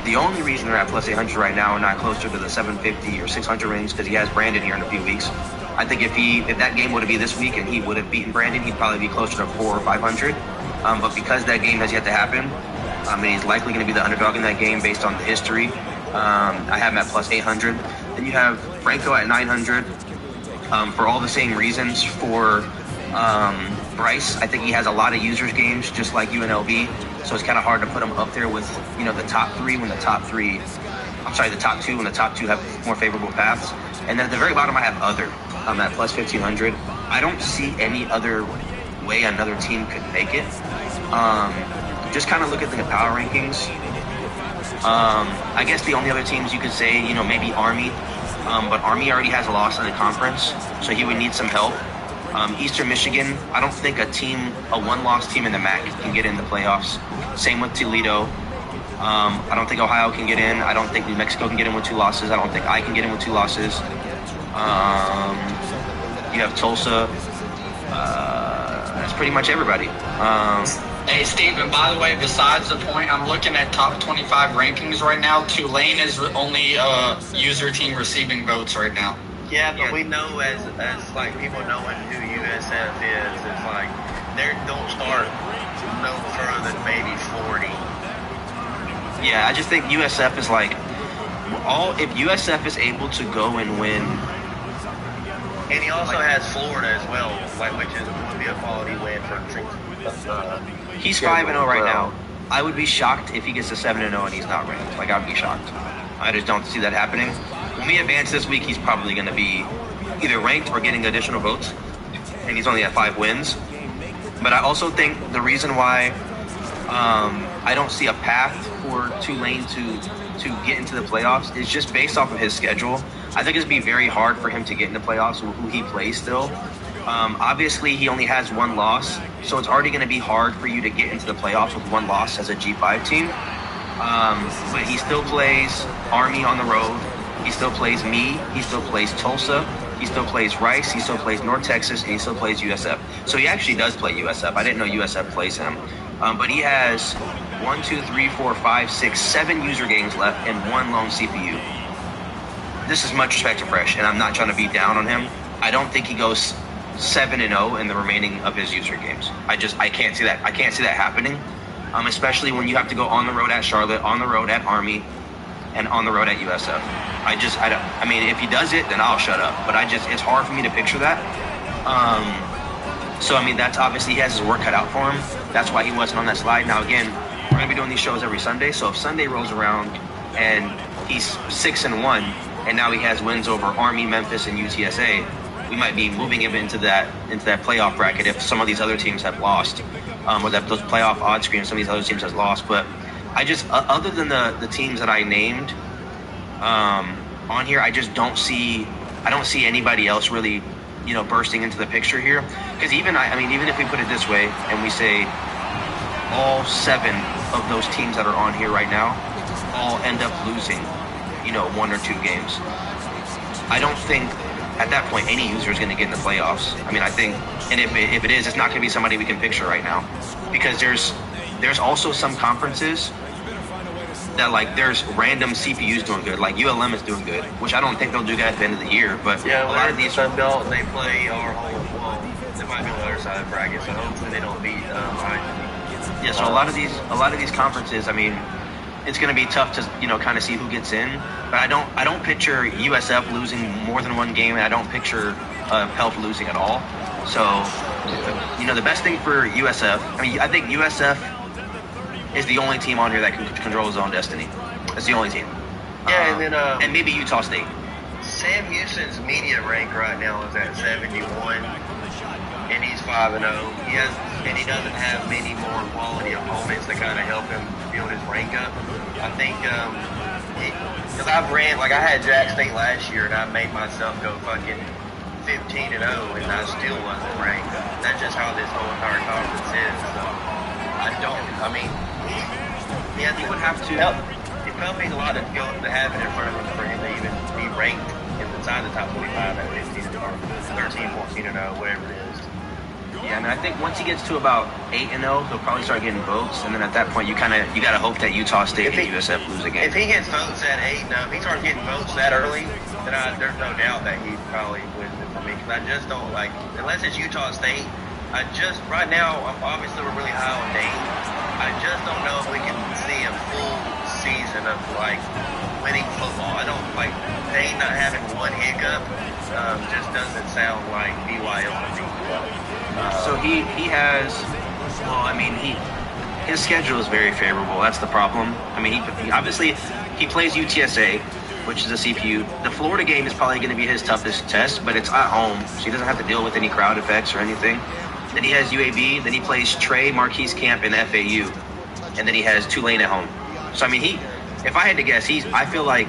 The only reason they're at plus 800 right now and not closer to the 750 or 600 range because he has Brandon here in a few weeks. I think if that game would have been this week and he would have beaten Brandon, he'd probably be closer to 400 or 500. But because that game has yet to happen, he's likely going to be the underdog in that game based on the history. I have him at plus 800. Then you have Franco at 900 for all the same reasons. For Bryce, I think he has a lot of users games just like UNLV, so it's kind of hard to put him up there with the top two when the top two have more favorable paths. And then at the very bottom I have other at plus 1500. I don't see any other way another team could make it. Just kind of look at the power rankings. I guess the only other teams you could say, maybe Army, but Army already has a loss in the conference, so he would need some help. Eastern Michigan, I don't think a one-loss team in the MAC can get in the playoffs. Same with Toledo. I don't think Ohio can get in. I don't think New Mexico can get in with 2 losses. I don't think I can get in with 2 losses. You have Tulsa. That's pretty much everybody. Hey, Steven, by the way, besides the point, I'm looking at top 25 rankings right now. Tulane is only user team receiving votes right now. Yeah, but we know as like people knowing who USF is, it's like they don't start no further than maybe 40. Yeah, I just think USF is like if USF is able to go and win. And he also has Florida as well, which would be a quality win for He's 5-0 right now. I would be shocked if he gets to 7-0 and he's not ranked. Like, I would be shocked. I just don't see that happening. When we advance this week, he's probably going to be either ranked or getting additional votes, and he's only at 5 wins. But I also think the reason why I don't see a path for Tulane to get into the playoffs is just based off of his schedule. I think it'd be very hard for him to get into playoffs with who he plays still. Obviously, he only has 1 loss, so it's already going to be hard for you to get into the playoffs with 1 loss as a G5 team. But he still plays Army on the road. He still plays me. He still plays Tulsa. He still plays Rice. He still plays North Texas. And he still plays USF. So he actually does play USF. I didn't know USF plays him. But he has 1, 2, 3, 4, 5, 6, 7 user games left and 1 lone CPU. This is much respect to Fresh, and I'm not trying to be down on him. I don't think he goes 7-0 in the remaining of his user games. I can't see that. I can't see that happening. Especially when you have to go on the road at Charlotte, on the road at Army, and on the road at USF. I mean, if he does it, then I'll shut up. But it's hard for me to picture that. So, I mean, that's obviously he has his work cut out for him. That's why he wasn't on that slide. Now, again, we're going to be doing these shows every Sunday. So if Sunday rolls around and he's 6-1, and now he has wins over Army, Memphis, and UTSA, we might be moving him into that playoff bracket if some of these other teams have lost, or that those playoff odds screens some of these other teams have lost. But I just other than the teams that I named on here, I just don't see anybody else really, bursting into the picture here. Because even if we put it this way and we say all 7 of those teams that are on here right now all end up losing, 1 or 2 games, I don't think at that point any user is going to get in the playoffs. I think, and if it is, it's not going to be somebody we can picture right now, because there's also some conferences that, like, there's random CPUs doing good, like ULM is doing good, which I don't think they'll do that at the end of the year. But yeah, a lot of these Sun Belt, they play our whole. Well, they might be on the other side of the bracket, so hopefully they don't beat Yeah, so a lot of these conferences, it's going to be tough to kind of see who gets in. But I don't picture USF losing more than 1 game, and I don't picture Pelph losing at all. So the best thing for USF, I think USF is the only team on here that can control his own destiny. That's the only team. Yeah, and then and maybe Utah State. Sam Houston's media rank right now is at 71, and he's 5-0. He doesn't have many more quality opponents to kind of help him build his rank up. I think because I had Jack State last year, and I made myself go fucking 15-0, and I still wasn't ranked. That's just how this whole entire conference is. So he would have to. It probably means a lot to have it in front of him for him to even be ranked inside the top 25 at 15 or 13, 14-0, whatever it is. Yeah, I think once he gets to about 8-0, he'll probably start getting votes, and then at that point, you gotta hope that Utah State and USF lose a game. If he gets votes at 8-0, if he starts getting votes that early, then there's no doubt that he probably wins it for me. Because I just don't unless it's Utah State. Right now, obviously we're really high on Dane. I just don't know if we can see a full season of winning football. I don't Dane not having 1 hiccup. Just doesn't sound like BYO to me. So he has, his schedule is very favorable. That's the problem. He obviously plays UTSA, which is a CPU. The Florida game is probably going to be his toughest test, but it's at home, so he doesn't have to deal with any crowd effects or anything. Then he has UAB. Then he plays Trey, Marquise Camp, and FAU, and then he has Tulane at home. So if I had to guess, I feel like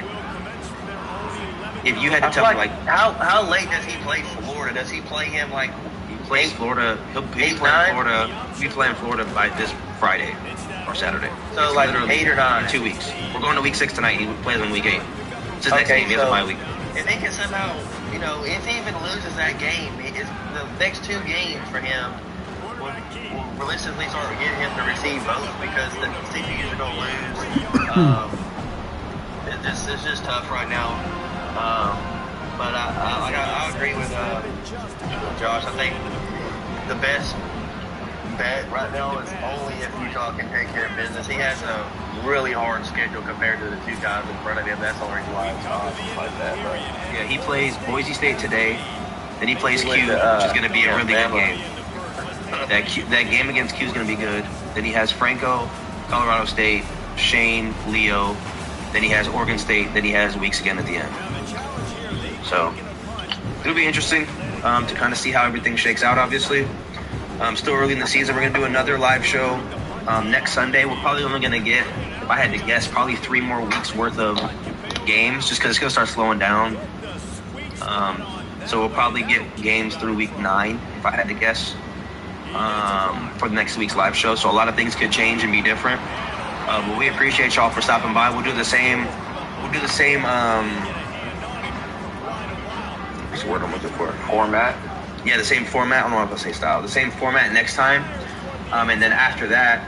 if you had to tell me how late does he play Florida? Does he play him he plays Florida? He'll be playing Florida. He'll be playing Florida by this Friday or Saturday. So it's 8 or 9. 2 weeks. We're going to week 6 tonight. He plays on week 8. It's his next game. He has a bye week. If he can somehow, if he even loses that game, the next 2 games for him will realistically start getting him to receive votes, because the CPUs are going to lose. It's just tough right now. But I agree with Josh. I think the best bet right now is only if Utah can take care of business. He has a really hard schedule compared to the 2 guys in front of him. That's the only reason why it's like that. But yeah, he plays Boise State today. Then he plays Q, which is going to be a really good game. That game against Q is going to be good. Then he has Franco, Colorado State, Shane, Leo. Then he has Oregon State. Then he has Weeks again at the end. So it'll be interesting to kind of see how everything shakes out, obviously. Still early in the season. We're going to do another live show next Sunday. We're probably only going to get, if I had to guess, probably 3 more weeks worth of games, just because it's going to start slowing down. So we'll probably get games through week 9, if I had to guess, for the next week's live show. So a lot of things could change and be different. But we appreciate y'all for stopping by. We'll do the same. What's the word I'm looking for? Format. Yeah, the same format. I don't know if I'll say style. The same format next time. And then after that,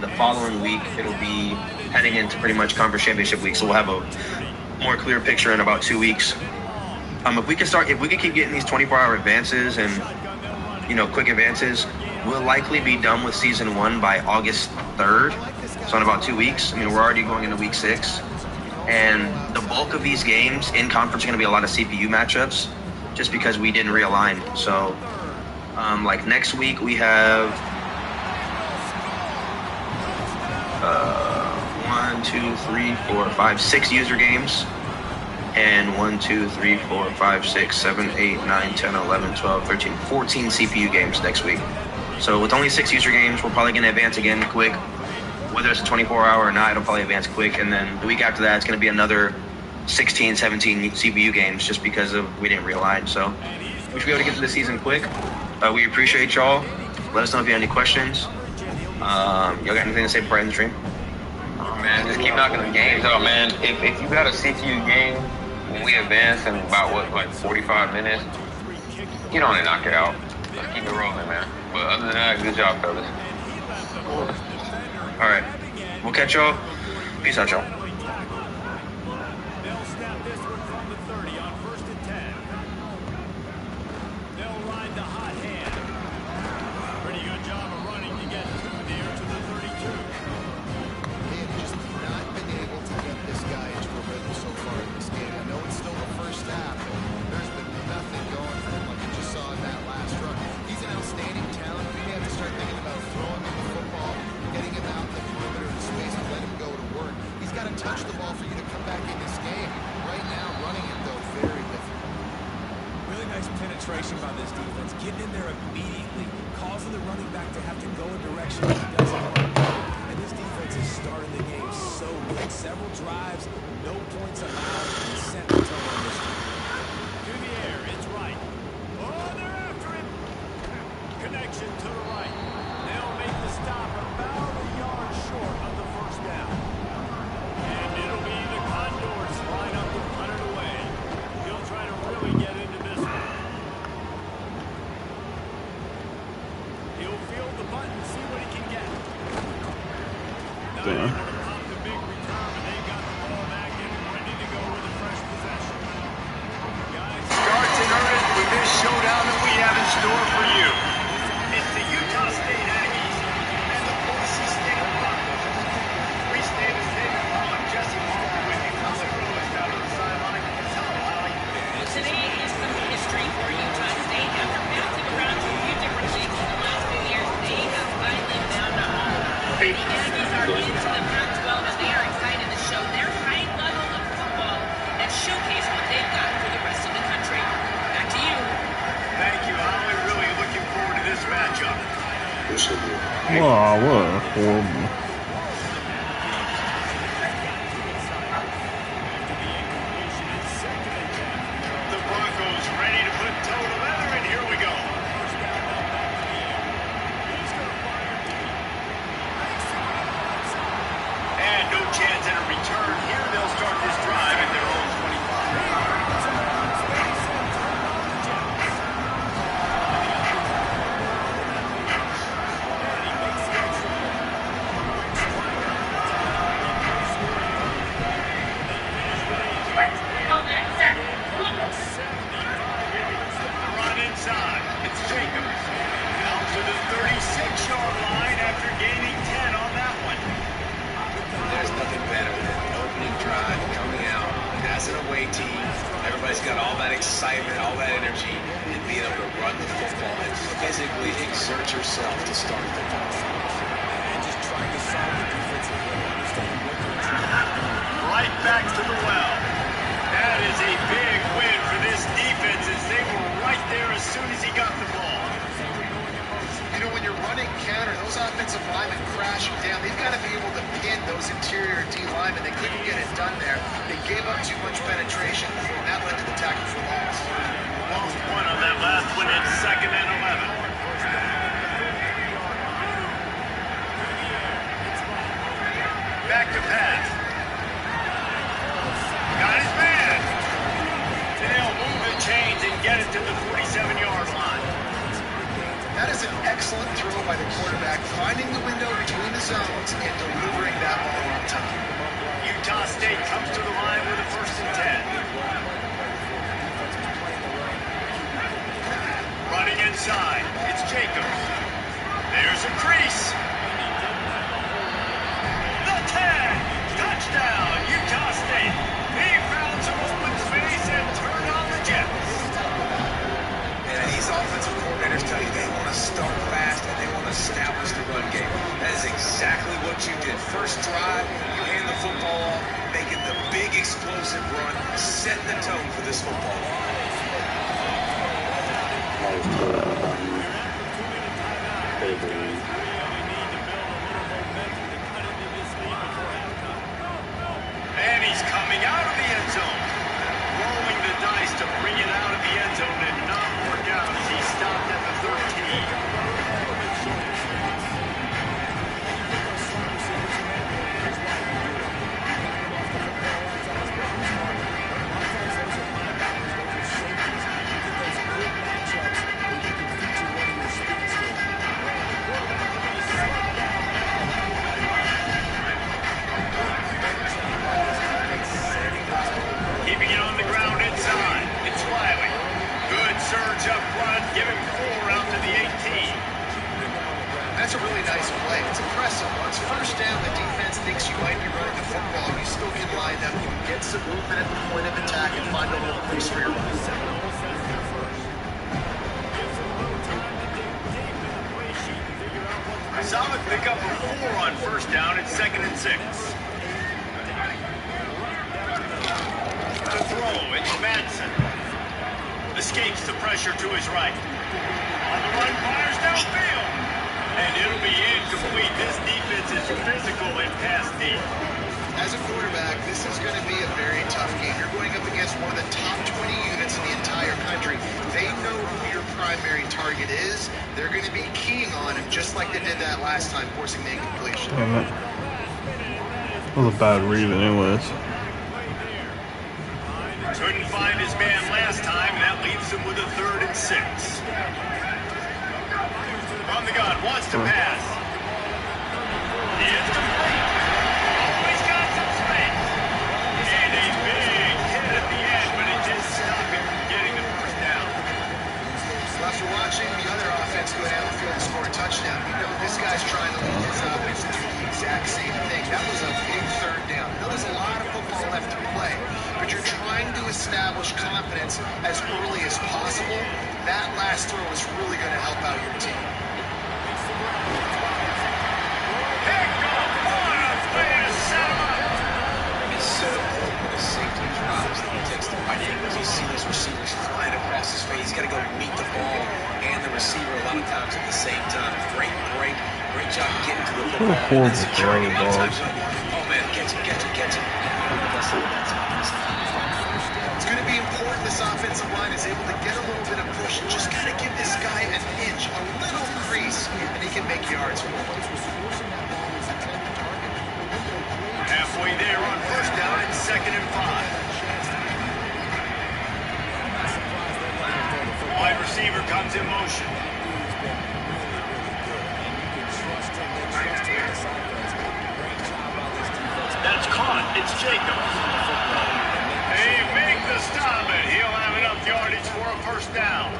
the following week, it'll be heading into pretty much conference championship week. So we'll have a more clear picture in about 2 weeks. If we can keep getting these 24-hour advances and, quick advances, we'll likely be done with season 1 by August 3rd. So in about 2 weeks. We're already going into week 6. And the bulk of these games in conference are going to be a lot of CPU matchups, just because we didn't realign. So, next week we have 1, 2, 3, 4, 5, 6 user games, and 1, 2, 3, 4, 5, 6, 7, 8, 9, 10, 11, 12, 13, 14 CPU games next week. So with only 6 user games, we're probably going to advance again quick whether it's a 24-hour or not, it'll probably advance quick. And then the week after that, it's going to be another 16, 17 CBU games just because we didn't realign. So we should be able to get to the season quick. We appreciate y'all. Let us know if you have any questions. Y'all got anything to say before I end the stream? Oh, man, just keep knocking the games out, man. If you got a CPU game when we advance in about, like 45 minutes, get on and knock it out. Let's keep it rolling, man. But other than that, good job, fellas. All right. We'll catch y'all. Peace out, y'all. They'll snap this one from the 30 on 1st and 10. They'll ride the hot hand. Pretty good job of running to get through there to the 32. They have just not been able to get this guy into a rhythm so far in this game. I know it's still the first half, but there's been nothing going for him like you just saw in that last run. He's an outstanding talent. We may have to start thinking about throwing him the football, getting him out in the perimeter of space and let him go to work. He's got to touch the ball for you to come back in this game. Right now, running it, though, very difficult. Really nice penetration by this defense. Getting in there immediately, causing the running back to have to go a direction that he doesn't want to go. And this defense is starting the game so good. Several drives, no points allowed, and set the tone on this one. To the air, it's right. Oh, they're after him. Connection to the right. They'll make the stop about a yard short of the first down. And it'll be the Condors line up to punt it away. He'll try to really get into this one. He'll field the punt and see what he can get. Now they want to pop the big return, but they've got the ball back and ready to go with a fresh possession. Guys, Starts in earnest with this showdown that we have in store for you. It's the Utah State Aggies and the Boise State Broncos. We stay the same on Jesse Palmer with you. How's it going down on the sideline? So, Today is some history for Utah State. After bouncing around to a few different leagues in the last few years, they have finally found a home. The Aggies are into the Pac-12 and they are excited to show their high level of football and showcase what they've got for the rest of the country. Back to you. thank you, Holly. Really looking forward to this matchup. Wow, what a horrible. The Broncos ready to put toe to leather, and here we go. And no chance at a return here. They'll start this drive at their own 25. Run inside. It's Jacobs. Out to the 36-yard line after gaining 10 on that one. There's nothing better than an opening drive coming out as an away team. Everybody's got all that excitement, all that energy, and being able to run the football and physically exert yourself to start the ball. And just trying to solve the defensive play, understanding what they're doing. Right back to the well. That is a big win for this defense as they were right there as soon as he got the ball. You know, when you're running counter, those offensive linemen crashing down, they've got to be able to pin those interior D linemen. They couldn't get it done there. They gave up too much penetration, and that led to the tackle for loss. Lost one on that last one. It's 2nd and 11. Back to pass. Got his man. And they'll move the chains and get it to the 47-yard line. That is an excellent throw by the quarterback, finding the window between the zones and delivering that ball on time. Utah State comes to the line with a 1st and 10. Running inside. It's Jacobs. There's a crease. The 10. Touchdown, Utah State. He found some open space and turned on the Jets. And these offensive coordinators tell you they want to start fast and they want to establish the run game. That is exactly what you did. First drive, you hand the football off, making the big explosive run, setting the tone for this football. is coming out of the end zone. Rolling the dice to bring it out of the end zone did not work out as he stopped at the 13. Keeping it on the ground inside. It's Wiley. Good surge up front. Give him 4 out to the 18. That's a really nice play. It's impressive. Once first down, the defense thinks you might be running the football. You still can line up. You can get some movement at the point of attack and find a little place for your run. Solid pickup of 4 on first down. It's 2nd and 6. To throw, it's Madsen. Escapes the pressure to his right. On the run, fires downfield. And it'll be incomplete. This defense is physical and pass deep. As a quarterback, this is going to be a very tough game. You're going up against one of the top 20 units in the entire country. They know who your primary target is. They're going to be keying on him, just like they did that last time, forcing the incompletion. That was a bad read anyways. Couldn't find his man last time, and that leaves him with a 3rd and 6. On the gun, wants to pass. It's complete. Always got some space. And a big hit at the end, but it didn't stop him from getting the first down. So after watching the other offense go down the field and score a touchdown, you know this guy's trying to lead his offense to do the exact same thing. That was a big 3rd down. Now there's a lot of football left to play, but you're trying to establish confidence as early as possible. That last throw is really going to help out your team. You see those receivers flying across his face. He's got to go meet the ball and the receiver a lot of times at the same time. Great break. Great job getting to the football. Horrible Securing him. balls. Oh, man, catch him. It's going to be important this offensive line is able to get a little bit of push. Just kind of give this guy an inch, a little crease, and he can make yards for him. Halfway there on first down, it's 2nd and 5. Wide receiver comes in motion. That's caught. It's Jacobs. They make the stop, and he'll have enough yardage for a first down.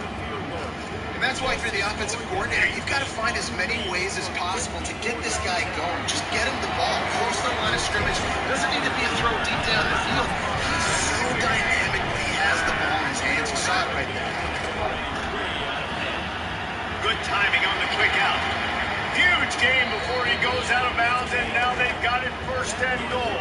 And that's why, if you're the offensive coordinator, you've got to find as many ways as possible to get this guy going. Just get him the ball, close to the line of scrimmage. Doesn't need to be a throw deep down the field. He's so dynamic when he has the ball in his hands. You saw it right there. Good timing on the quick out. Huge game before he goes out of bounds, and now they've got it 1st and goal.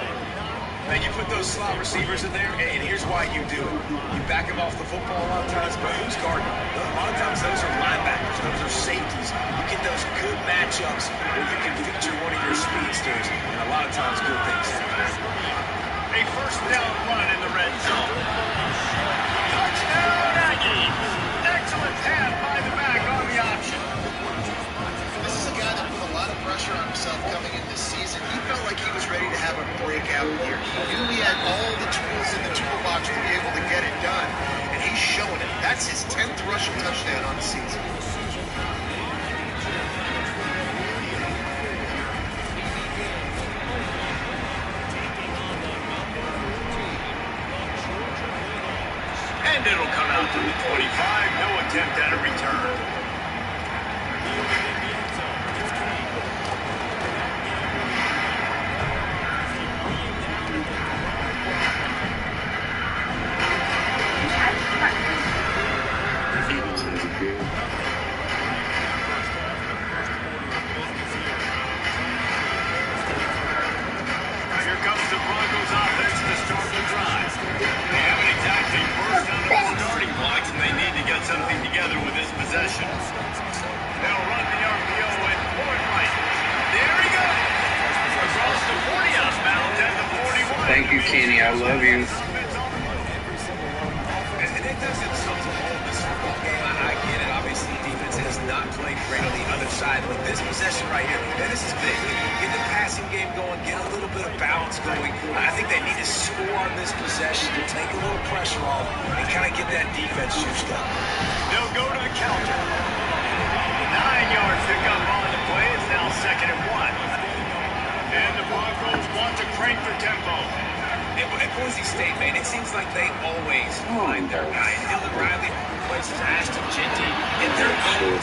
Man, you put those slot receivers in there, and here's why you do it. You back them off the football a lot of times, but who's guarding them? A lot of times those are linebackers, those are safeties. You get those good matchups where you can feature one of your speedsters, and a lot of times good things happen. A first down run in the red zone. Touchdown, Aggies! Excellent pass by the back on the option. This is a guy that put a lot of pressure on himself coming in this season. He felt like he was ready to have a breakout year. He knew he had all the tools in the toolbox to be able to get it done, and he's showing it. That's his 10th rushing touchdown on the season. And it'll come out to the 25. No attempt at a return. Here comes the Broncos offense to start the drive. They haven't exactly burst out of the starting blocks, and they need to get something together with this possession. They'll run the Kenny. I love you. And it does themselves a hole in this football game. I get it. Obviously, defense has not played great on the other side, but this possession right here, and this is big. Get the passing game going, get a little bit of balance going. I think they need to score on this possession to take a little pressure off and kind of get that defense juiced up. They'll go to the counter. 9-yard pickup on the play. It's now 2nd and 1. And the Broncos want to crank for tempo. At Boise State, man, it seems like they always find their guy. Dylan Riley replaces Ashton Jeanty in their own.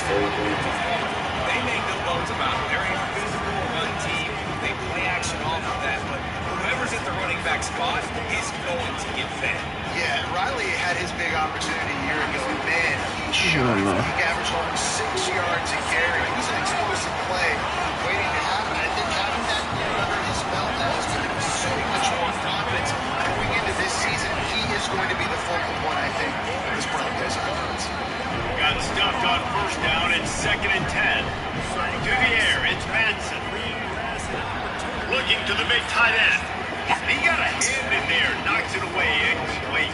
They make no bones about it. They're a physical run team. They play action off of that, but whoever's at the running back spot is going to get fed. Yeah, Riley had his big opportunity a year ago, and man, he showed it. He averaged almost 6 yards a carry. It was an explosive play waiting to happen. I think having that year under his belt now is going to be so much more confidence going into this season. He is going to be the focal point, I think, of this Broncos offense. Got stuffed on 1st down. It's 2nd and 10. To the air, it's Manson. Looking to the big tight end. He got a hand in there, knocks it away, incomplete.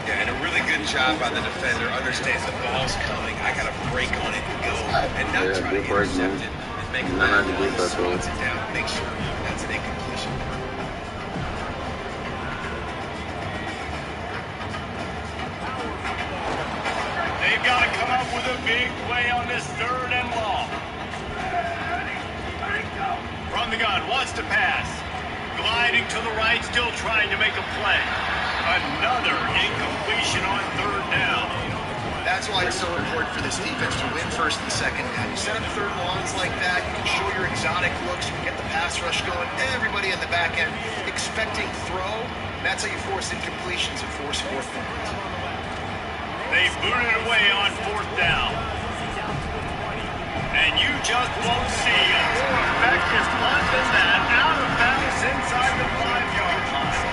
Yeah, and a really good job by the defender. Understands the ball's coming. I got to break on it and go. And not try to intercept it and make a bad play. Slots it down and make sure that's an incompletion. They've got to come up with a big play on this 3rd and long. From the gun, wants to pass. Gliding to the right, still trying to make a play. Another incompletion on 3rd down. That's why it's so important for this defense to win 1st and 2nd down. You set up 3rd longs like that, you can show your exotic looks, you can get the pass rush going, everybody in the back end expecting throw. That's how you force incompletions and force 4th downs. They booted it away on 4th down. And you just won't see a more effective punt than that. Out of bounds inside the 5-yard line.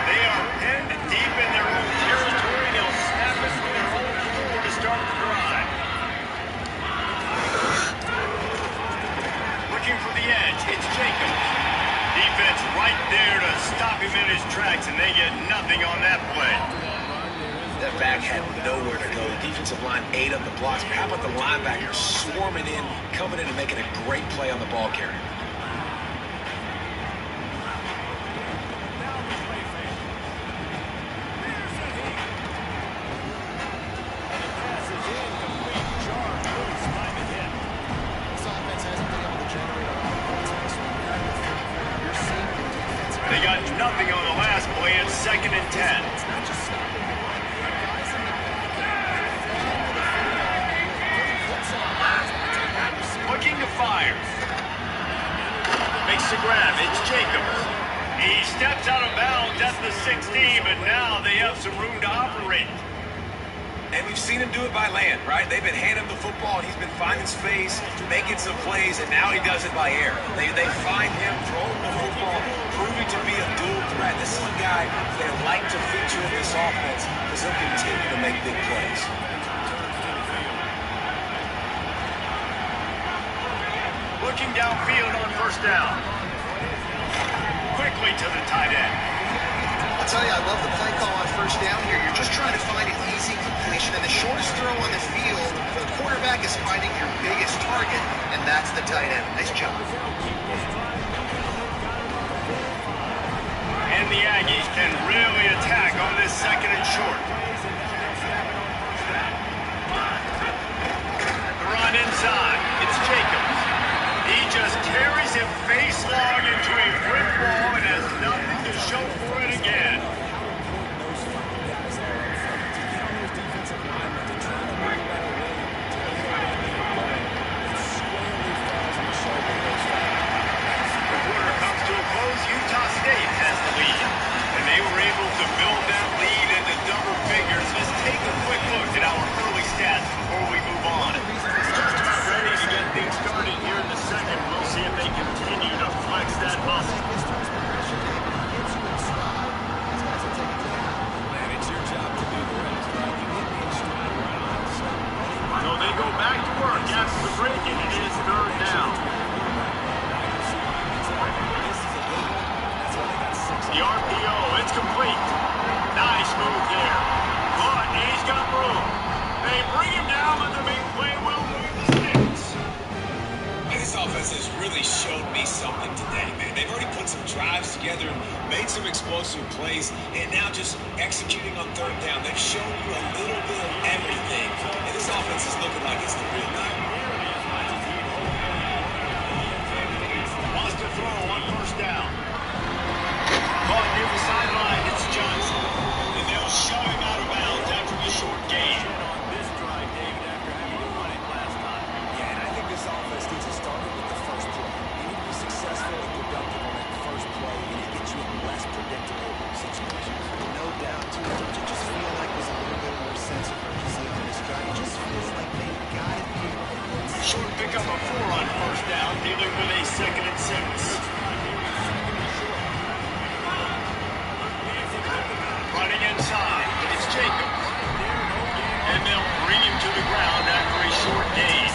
They are pinned deep in their own territory. They'll snap it from their own 4 to start the drive. Looking for the edge. It's Jacobs. Defense right there to stop him in his tracks, and they get nothing on that play. That back had nowhere to go. The defensive line ate up the blocks. But how about the linebackers swarming in, coming in and making a great play on the ball carrier? They got nothing on the last play. It's 2nd and 10. Looking to fire. Makes the grab. It's Jacobs. He steps out of bounds at the 16, but now they have some room to operate. And we've seen him do it by land, right? They've been handing him the football, and he's been finding space, making some plays, and now he does it by air. They find him throwing the football, proving to be a dual threat. This is a guy they like to feature in this offense because he'll continue to make big plays. Looking downfield on 1st down. Quickly to the tight end. I'll tell you, I love the play call on 1st down here. You're just trying to find an easy completion, and the shortest throw on the field, the quarterback is finding your biggest target, and that's the tight end. Nice job. And the Aggies can really attack on this 2nd and short. The run inside. It's Jacobs. He just carries him face long into a brick wall and has nothing to show for it again. The quarter comes to a close. Utah State has the lead, and they were able to build that lead into double figures. Let's take a quick look at our early stats before we move on. Just about ready to get things started here in the 2nd. We'll see if they continue to flex that muscle. And it's your job to do the rest, right? You hit me in stride right on. So they go back to work after the break, and it is 3rd something today, man. They've already put some drives together and made some explosive plays, and now just executing on third down. They've shown you a little bit of everything, and this offense is looking like it's the real deal. Wants to throw on first down. Caught near the sideline. It's Johnson. And they'll shove him out of bounds after the short gain. On this drive, David, after having to run it last time. Yeah, and I think this offense needs to start with the first play. You need to be successful and productive on that first play, and it gets you in less predictable situations. No doubt, too. Don't you just feel like there's a little bit more sense of urgency on this drive? It just feels like they've got to be able to put Short pickup of 4 on first down, dealing with a 2nd and 6. Running inside, it's Jacobs. And they'll bring him to the ground after a short gain.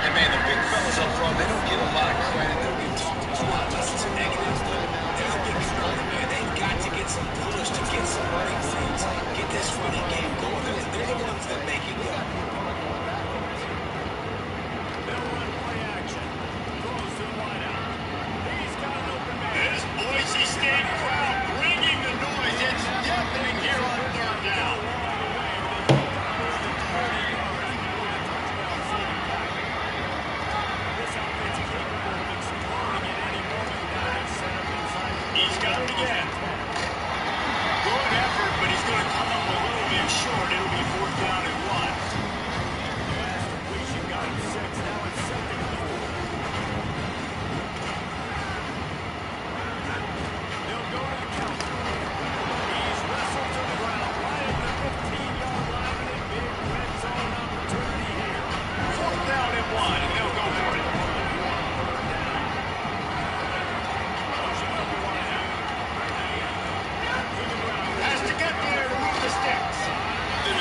And man, the big fellas up front, they don't get a lot of credit. They're being talked about a lot. Unless it's a negative, but they're getting running, man. They've got to get some push to get some running things. Get this running game going. They're the ones that make it go. This Boise State crowd bringing the noise. It's deafening here on third down. He's got it again. Good effort, but he's going to come up a little bit short. It'll be 4th down and 1.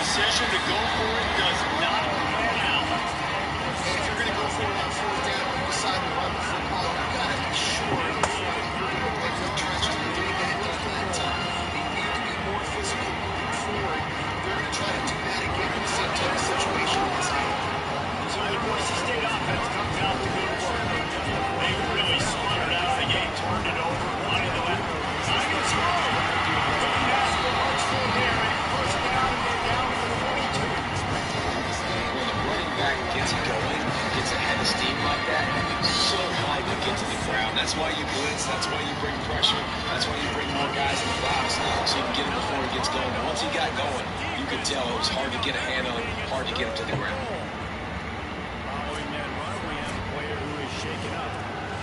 Decision to go for it does not pan out. And if you're going to go for it on 4th down, you decide to run the football, you've got to be sure like no trenches to do that defense. You need to be more physical moving forward. They're going to try to do that again in the same type of situation in this game. So the Boise State offense comes out to go to work. They really spun it out of the gate, turned it over, wanted to let time and slow. Couldn't ask for much for there. First down, and they're down for 42. When the running back gets going, gets ahead of steam like that, it's so hard to get to the ground. That's why you blitz. That's why you bring pressure. That's why you bring more guys in the box so you can get him before he gets going. And once he got going, you could tell it was hard to get a hand on him, hard to get him to the ground. Following that run, we have a player who is shaken up.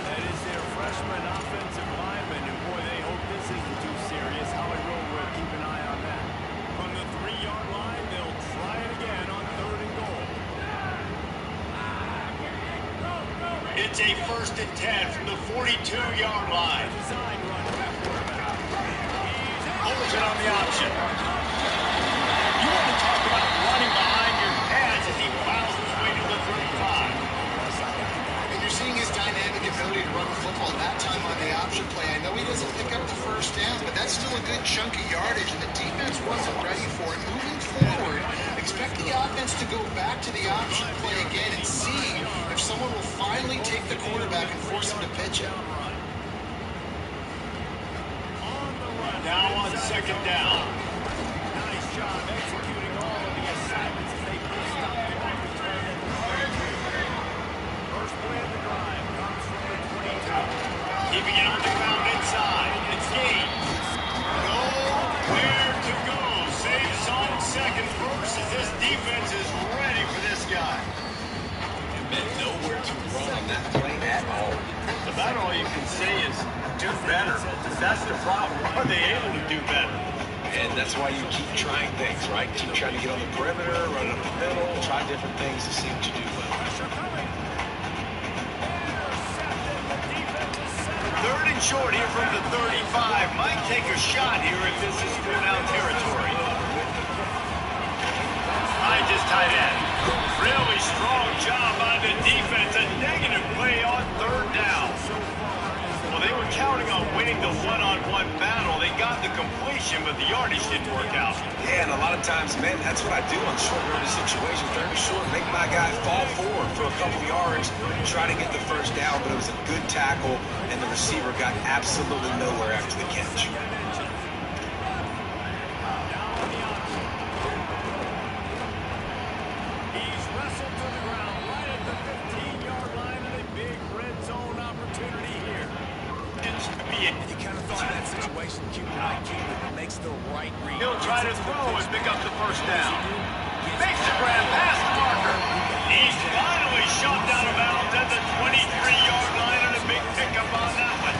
That is their freshman offensive lineman, and boy, they hope this isn't too serious. Holly Rollwood, keep an eye on that. From the 3-yard line, they'll try it again on 3rd and goal. It's a 1st and 10 from the 42-yard line. Design run to the quarterback. Holds it on the option. You want to talk about running behind your pads as he plows his way to the 35. And you're seeing his dynamic ability to run the football that time on the option play. I know he doesn't pick up the first down, but that's still a good chunk of yardage, and the defense wasn't ready for it. Moving forward, expect the offense to go back to the option play again and see if someone will finally take the quarterback and force him to pitch it. Now on 2nd down. Nice job executing all of the assignments as they put a stop to the return at the 32. First play of the drive comes from the 22. Keeping it on the ground inside. It's Gaines. Nowhere to go. Saves on 2nd verse as this defense is ready for this guy. And man, nowhere to run on that play at all. About all you can say is do better. That's the problem. Are they able to do better? And that's why you keep trying things, right? Keep trying to get on the perimeter, run up the middle, try different things to see what you do well. 3rd and short here from the 35. Might take a shot here if this is 4-down territory. High just tight end. Really strong job by the defense. A negative play on 3rd down. Well, they were counting on winning the one-on-one battle. They got the completion, but the yardage didn't work out. Yeah, and a lot of times, man, that's what I do on short yardage situations. Third and short, make my guy fall forward for a couple yards, try to get the first down, but it was a good tackle, and the receiver got absolutely nowhere after the catch. He's wrestled to the ground right at the 15-yard line, and a big red zone opportunity here. You kind of thought in that situation, Mike Keegan makes the right read. He'll try to throw and pick up the first down. Makes the grab past the marker. He's finally shot down of bounds at the 23-yard line, and a big pickup on that one.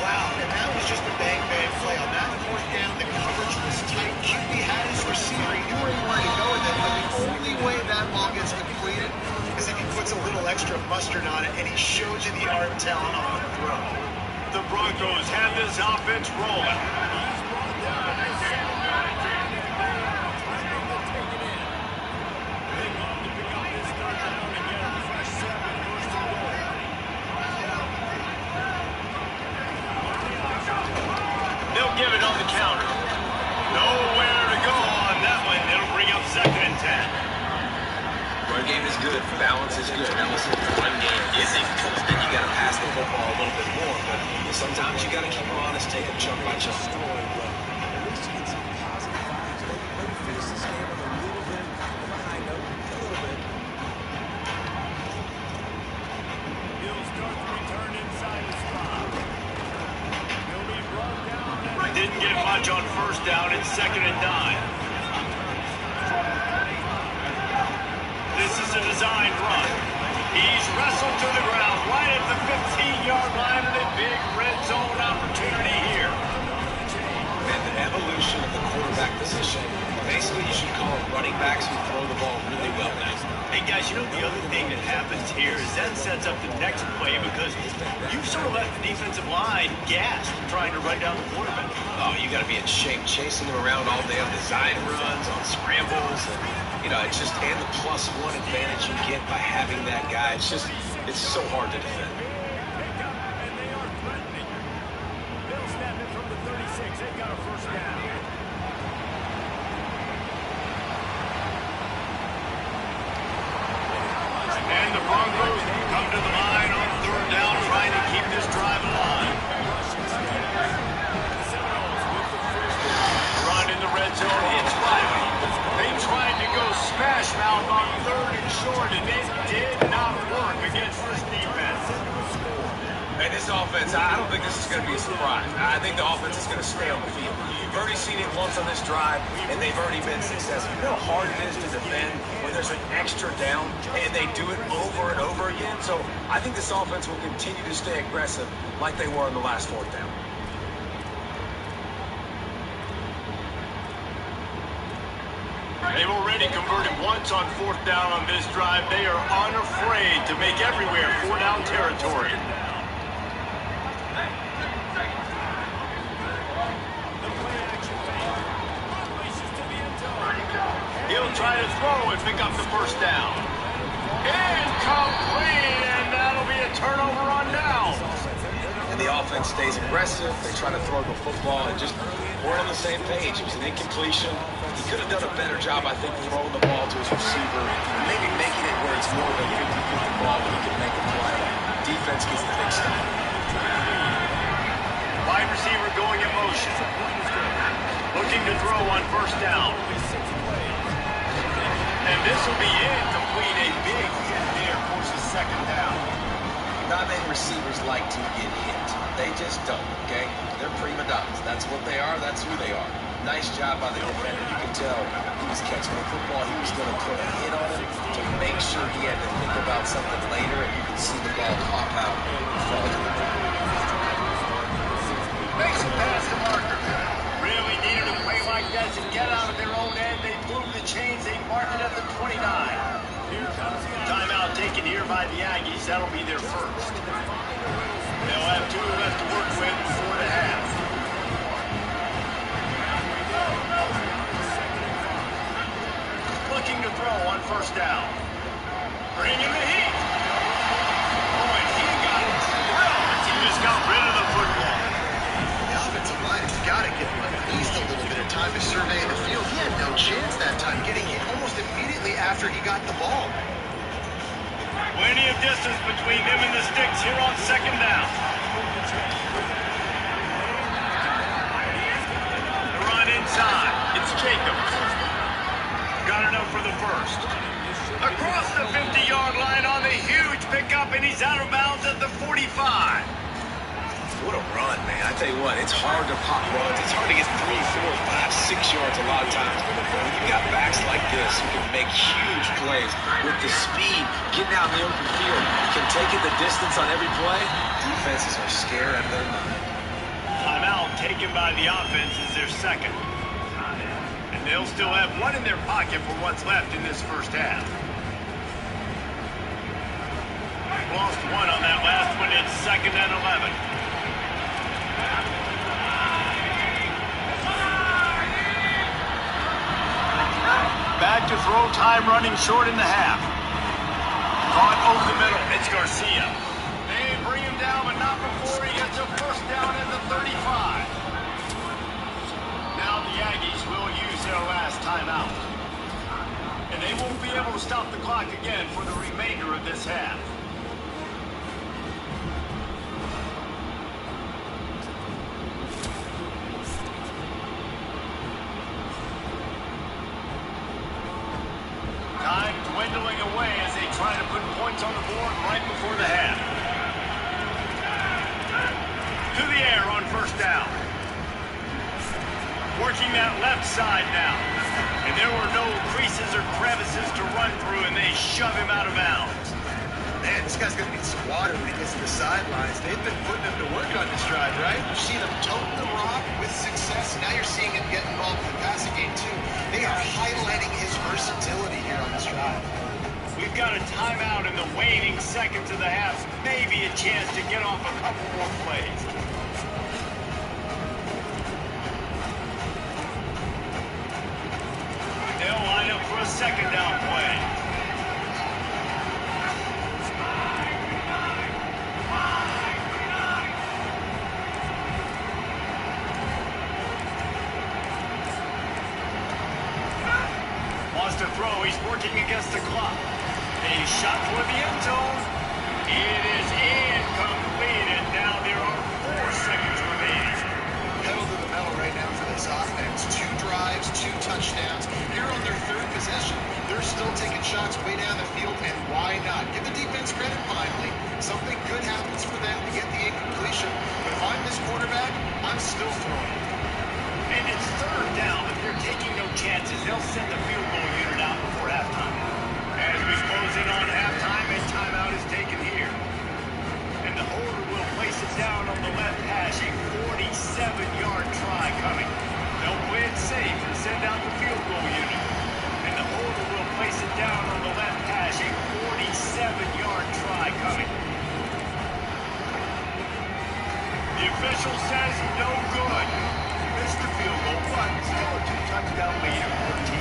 Wow, and that was just a bang-bang play. On that fourth down, the coverage was tight. QB had his receiver. He knew where he wanted to go with it, but the only way that ball gets completed is if he puts a little extra mustard on it, and he shows you the arm talent on the throw. The Broncos have this offense rolling. They'll give it on the counter. Nowhere to go on that one. It'll bring up 2nd and 10. Run game is good. Balance is good. Now listen, run game isn't good. Then you got to pass the football a little bit more. But sometimes you got to keep them honest, take them chunk by chunk. Didn't get much on first down. It's 2nd and 9. This is a designed run. He's wrestled to the ground right at the 15-yard line, and a big red zone opportunity here. And the evolution of the quarterback position, basically you should call it running backs who throw the ball really well now. Hey guys, you know the other thing that happens here is that sets up the next play because you've sort of left the defensive line gassed trying to run down the quarterback. Oh, you got to be in shape, chasing him around all day on design runs, on scrambles, and it's just and the +1 advantage you get by having that guy. It's so hard to defend. Bill snapping from the 36. They've got a first down. And the Broncos come to the line on 3rd down, trying to keep this drive alive. Run in the red zone, it's Riley. They tried to go smash mouth on 3rd and short, and it did not work against this defense. And this offense, I don't think this is going to be a surprise. I think the offense is going to stay on the field. You've already seen it once on this drive, and they've already been successful. You know how hard it is to defend when there's an extra down, and they do it over and over again. So I think this offense will continue to stay aggressive like they were on the last 4th down. They've already converted once on 4th down on this drive. They are unafraid to make everywhere 4-down territory. He'll try to throw and pick up the first down. Incomplete, and that'll be a turnover on down. And the offense stays aggressive. They try to throw the football, and just we're on the same page. It was an incompletion. He could have done a better job, I think, throwing the ball to his receiver, and maybe making it where it's more of a 50-50 ball where he can make a play. Defense gets the big stop. Wide receiver going in motion. Looking to throw on first down. And this will be incomplete. A big hit there forces 2nd down. Not many receivers like to get hit. They just don't, okay? They're prima donnas. That's what they are. That's who they are. Nice job by the defender. You can tell he was catching the football. He was going to put a hit on him to make sure he had to think about something later, and you can see the ball pop out and fall to the ground. Makes it past the marker. Really needed a play like that to get out of their own end. They moved the chains. They marked it at the 29. Timeout taken here by the Aggies. That'll be their first. They'll have 2 left to work with before the half. Looking to throw on first down. Bringing the heat. Oh, and he got it drilled after he got the ball. Plenty of distance between him and the sticks here on second down. The run inside. It's Jacobs. Got enough for the first. Across the 50-yard line on the huge pickup, and he's out of bounds at the 45. What a run, man. I tell you what, it's hard to pop runs. It's hard to get 3, 4, 5, 6 yards a lot of times. But when you've got backs like this who can make huge plays with the speed, getting out in the open field, can take it the distance on every play, defenses are scared out of their mind. Timeout taken by the offense is their second. And they'll still have one in their pocket for what's left in this first half. Lost one on that last one. It's 2nd and 11. Back to throw, time running short in the half. Caught over the middle. It's Garcia. They bring him down, but not before he gets a first down at the 35. Now the Aggies will use their last timeout. And they won't be able to stop the clock again for the remainder of this half. Time dwindling away as they try to put points on the board right before the half. To the air on first down. Working that left side now. And there were no creases or crevices to run through, and they shove him out of bounds. Man, this guy's going to need some water when he gets to the sidelines. They've been putting him to work on this drive, right? You've seen him tote the rock with success. Now you're seeing him get involved in the passing game, too. They are highlighting his versatility here on this drive. We've got a timeout in the waning seconds of the half. Maybe a chance to get off a couple more plays. They'll line up for a second down play. Wants to throw. He's working against the clock. A shot for the end zone. It is incomplete, and now there are 4 seconds remaining. Pedal to the metal right now for this offense. 2 drives, 2 touchdowns. Here on their 3rd possession, they're still taking shots way down the field, and why not? Give the defense credit finally. Something good happens for them to get the incompletion. But if I'm this quarterback, I'm still throwing. And it's 3rd down. If they're taking no chances, they'll send the field goal unit out before halftime. As we close in on halftime, a timeout is taken here. And the holder will place it down on the left hash. A 47-yard try coming. They'll play it safe and send out the field goal unit. And the holder will place it down on the left hash. A 47-yard try coming. The official says no good. Missed the field goal, but still a 2-touchdown lead of 14.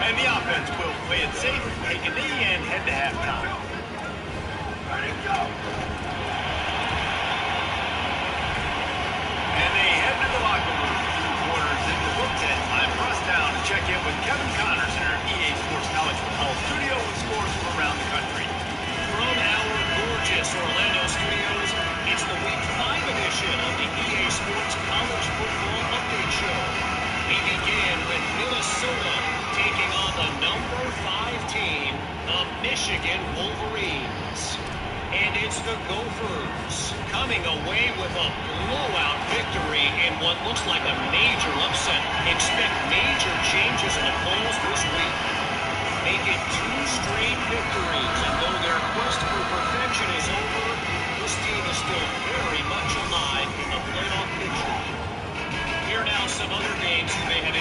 And the offense will play it safe, take a knee, and head to halftime. Ready to go. And they head to the locker room. 2 quarters in the book, 10 time for us down to check in with Kevin Connors in our EA Sports College Football studio with scores from around the country. From our gorgeous Orlando studios, it's the Week 5 edition of the EA Sports College Football Update Show. We begin with Minnesota taking on the number 5 team, the Michigan Wolverines. And it's the Gophers coming away with a blowout victory in what looks like a major upset. Expect major changes in the polls this week. Make it 2 straight victories, and though their quest for perfection is over, this team is still very much alive in the playoff picture. Here now some other games you may have